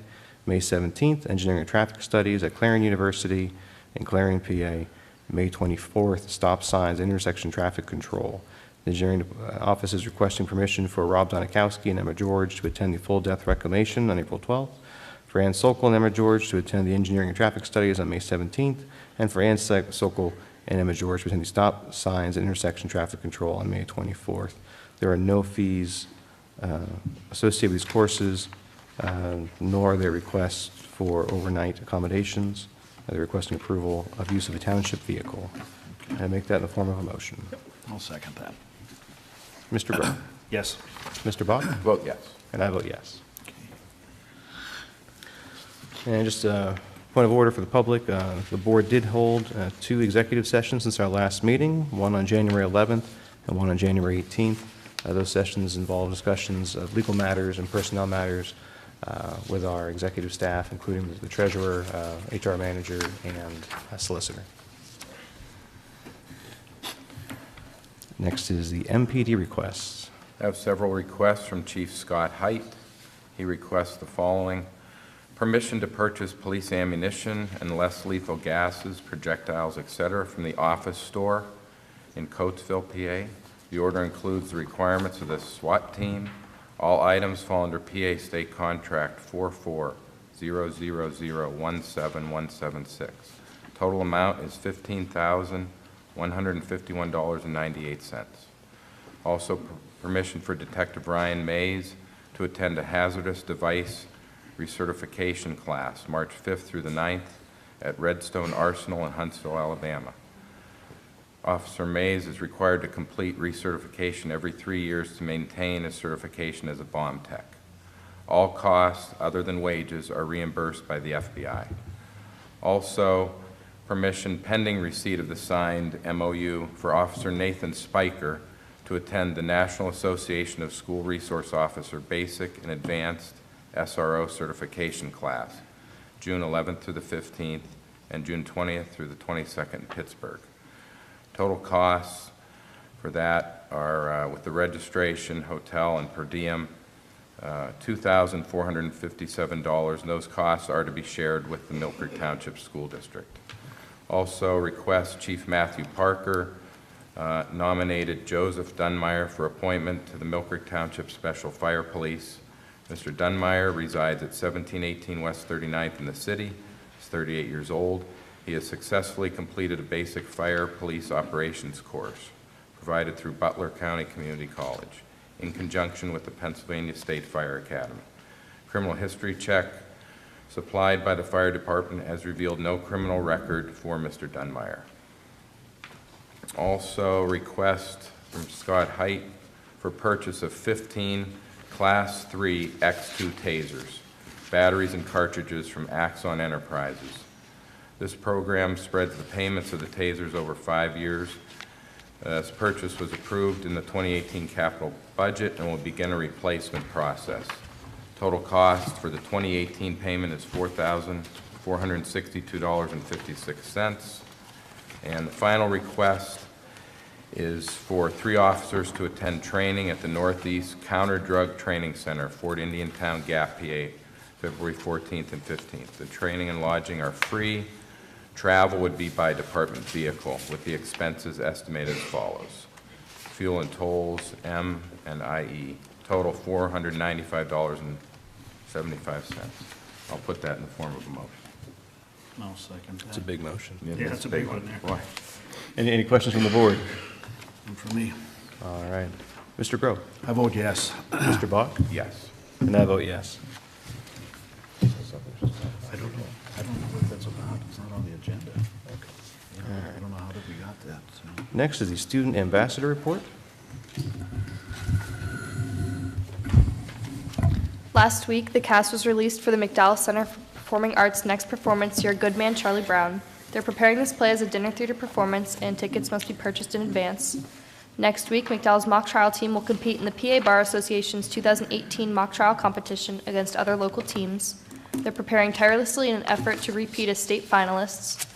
May 17th, engineering and traffic studies at Clarion University in Clarion, PA. May 24th, stop signs, intersection traffic control. The engineering office is requesting permission for Rob Donikowski and Emma George to attend the full depth reclamation on April 12th, for Ann Sokol and Emma George to attend the engineering and traffic studies on May 17th, and for Ann Sokol and Emma George to attend the stop signs and intersection traffic control on May 24th. There are no fees associated with these courses, nor are there requests for overnight accommodations. They're requesting approval of use of a township vehicle. I make that in the form of a motion. I'll second that. Mr. Grove? Yes? Mr. Bach? Vote yes. And I vote yes. And just a point of order for the public, the board did hold 2 executive sessions since our last meeting, one on January 11th and one on January 18th. Those sessions involved discussions of legal matters and personnel matters with our executive staff, including the treasurer, HR manager, and solicitor. Next is the MPD requests. I have several requests from Chief Scott Height. He requests the following: permission to purchase police ammunition and less lethal gases, projectiles, etc. from the office store in Coatesville, PA. The order includes the requirements of the SWAT team. All items fall under PA State Contract 4400017176. Total amount is $15,151.98. Also, permission for Detective Ryan Mays to attend a hazardous device recertification class, March 5th through the 9th at Redstone Arsenal in Huntsville, Alabama. Officer Mays is required to complete recertification every 3 years to maintain his certification as a bomb tech. All costs other than wages are reimbursed by the FBI. Also, permission pending receipt of the signed MOU for Officer Nathan Spiker to attend the National Association of School Resource Officer Basic and Advanced SRO certification class, June 11th through the 15th and June 20th through the 22nd in Pittsburgh. Total costs for that are, with the registration, hotel, and per diem, $2,457, and those costs are to be shared with the Mill Creek Township School District. Also request Chief Matthew Parker nominated Joseph Dunmeyer for appointment to the Mill Creek Township Special Fire Police. Mr. Dunmeyer resides at 1718 West 39th in the city. He's 38 years old. He has successfully completed a basic fire police operations course provided through Butler County Community College in conjunction with the Pennsylvania State Fire Academy. Criminal history check supplied by the fire department has revealed no criminal record for Mr. Dunmeyer. Also request from Scott Height for purchase of 15 Class 3 X2 tasers, batteries and cartridges from Axon Enterprises. This program spreads the payments of the tasers over 5 years. This purchase was approved in the 2018 capital budget and will begin a replacement process. Total cost for the 2018 payment is $4,462.56. And the final request is for 3 officers to attend training at the Northeast Counter Drug Training Center, Fort Indian Town, Gap, PA, February 14th and 15th. The training and lodging are free. Travel would be by department vehicle, with the expenses estimated as follows. Fuel and tolls, M and IE, total $495.75. I'll put that in the form of a motion. No, second. It's a big motion. Yeah, it's a big one there. Boy. Any questions from the board? And for me, All right. Mr. Grove? I vote yes. Mr. Bach? Yes. And I vote yes. I don't know what that's about. It's not on the agenda. Okay. I don't know how we got that, so. Next is the Student Ambassador Report. Last week, the cast was released for the McDowell Center for Performing Arts' next performance, Your Good Man, Charlie Brown. They're preparing this play as a dinner theater performance, and tickets must be purchased in advance. Next week, McDowell's mock trial team will compete in the PA Bar Association's 2018 mock trial competition against other local teams. They're preparing tirelessly in an effort to repeat as state finalists.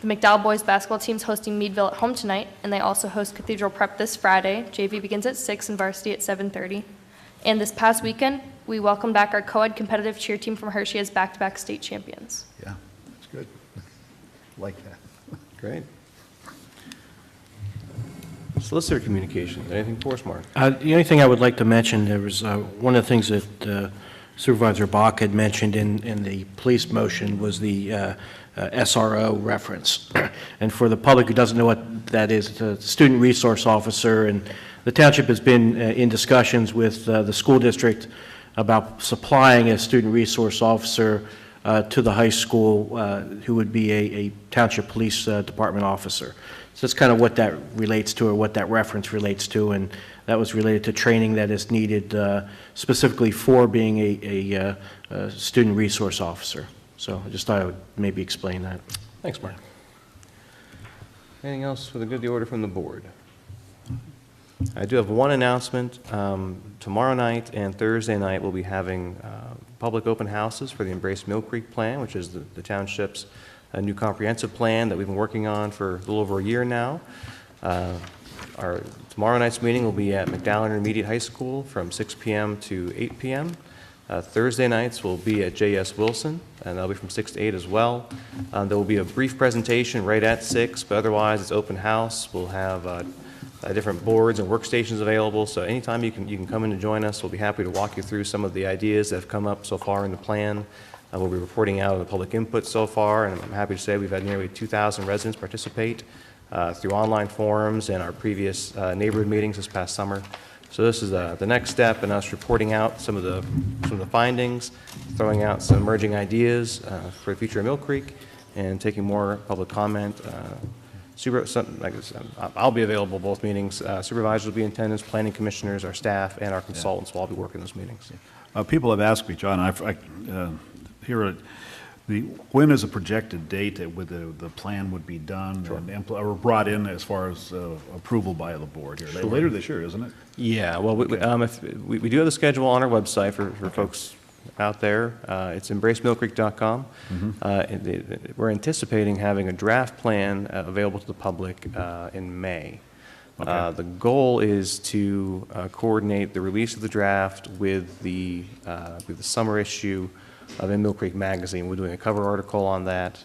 The McDowell boys basketball team's hosting Meadville at home tonight, and they also host Cathedral Prep this Friday. JV begins at 6 and varsity at 7:30. And this past weekend, we welcomed back our co-ed competitive cheer team from Hershey as back-to-back state champions. Yeah, that's good. Like that. Great. Solicitor communications, anything for us, Mark? The only thing I would like to mention, there was one of the things that Supervisor Bach had mentioned in the police motion was the SRO reference. And for the public who doesn't know what that is, it's a student resource officer, and the township has been in discussions with the school district about supplying a student resource officer to the high school who would be a township police department officer. So that's kind of what that relates to, or what that reference relates to, and that was related to training that is needed specifically for being a student resource officer. So I just thought I would maybe explain that. Thanks, Mark. Anything else for the good of the order from the board? I do have one announcement. Tomorrow night and Thursday night, we'll be having public open houses for the Embrace Mill Creek Plan, which is the township's new comprehensive plan that we've been working on for a little over a year now. Our tomorrow night's meeting will be at McDowell Intermediate High School from 6 p.m. to 8 p.m. Thursday nights will be at J.S. Wilson, and that'll be from 6 to 8 as well. There will be a brief presentation right at 6, but otherwise it's open house. We'll have different boards and workstations available, so anytime you can come in and join us. We'll be happy to walk you through some of the ideas that have come up so far in the plan. We'll be reporting out on the public input so far, and I'm happy to say we've had nearly 2,000 residents participate through online forums and our previous neighborhood meetings this past summer. So this is the next step in us reporting out some of the findings, throwing out some emerging ideas for the future of Mill Creek, and taking more public comment. I'll be available both meetings. Supervisors will be in attendance, planning commissioners, our staff, and our consultants will all be working those meetings. People have asked me, John, here When is a projected date that the plan would be done or brought in as far as approval by the board here? Later this year, isn't it? Yeah, well, we do have the schedule on our website for folks out there. It's embracemillcreek.com. We're anticipating having a draft plan available to the public in May. The goal is to coordinate the release of the draft with the summer issue of In Mill Creek Magazine. We're doing a cover article on that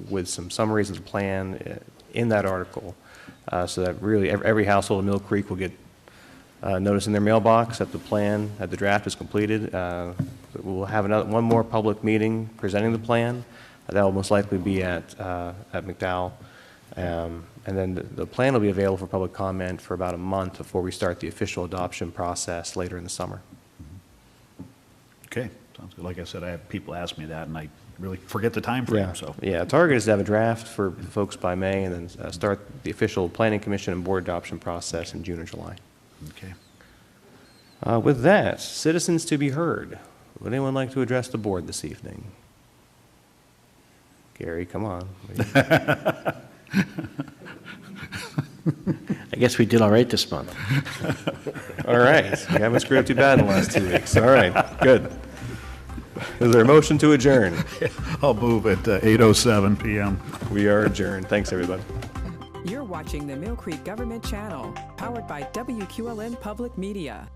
with some summaries of the plan in that article, so that really every household in Mill Creek will get notice in their mailbox that the draft is completed. We'll have one more public meeting presenting the plan. That will most likely be at McDowell. And then the plan will be available for public comment for about a month before we start the official adoption process later in the summer. Okay, sounds good. Like I said, I have people ask me that, and I really forget the time frame. So Yeah, target is to have a draft for folks by May, and then start the official planning commission and board adoption process in June or July. okay. With that, citizens to be heard. Would anyone like to address the board this evening? Gary, come on. I guess we did all right this month. All right, we haven't screwed up too bad in the last 2 weeks. All right, good. Is there a motion to adjourn? I'll move at 8:07 p.m. We are adjourned. Thanks, everybody. You're watching the Mill Creek Government Channel, powered by WQLN Public Media.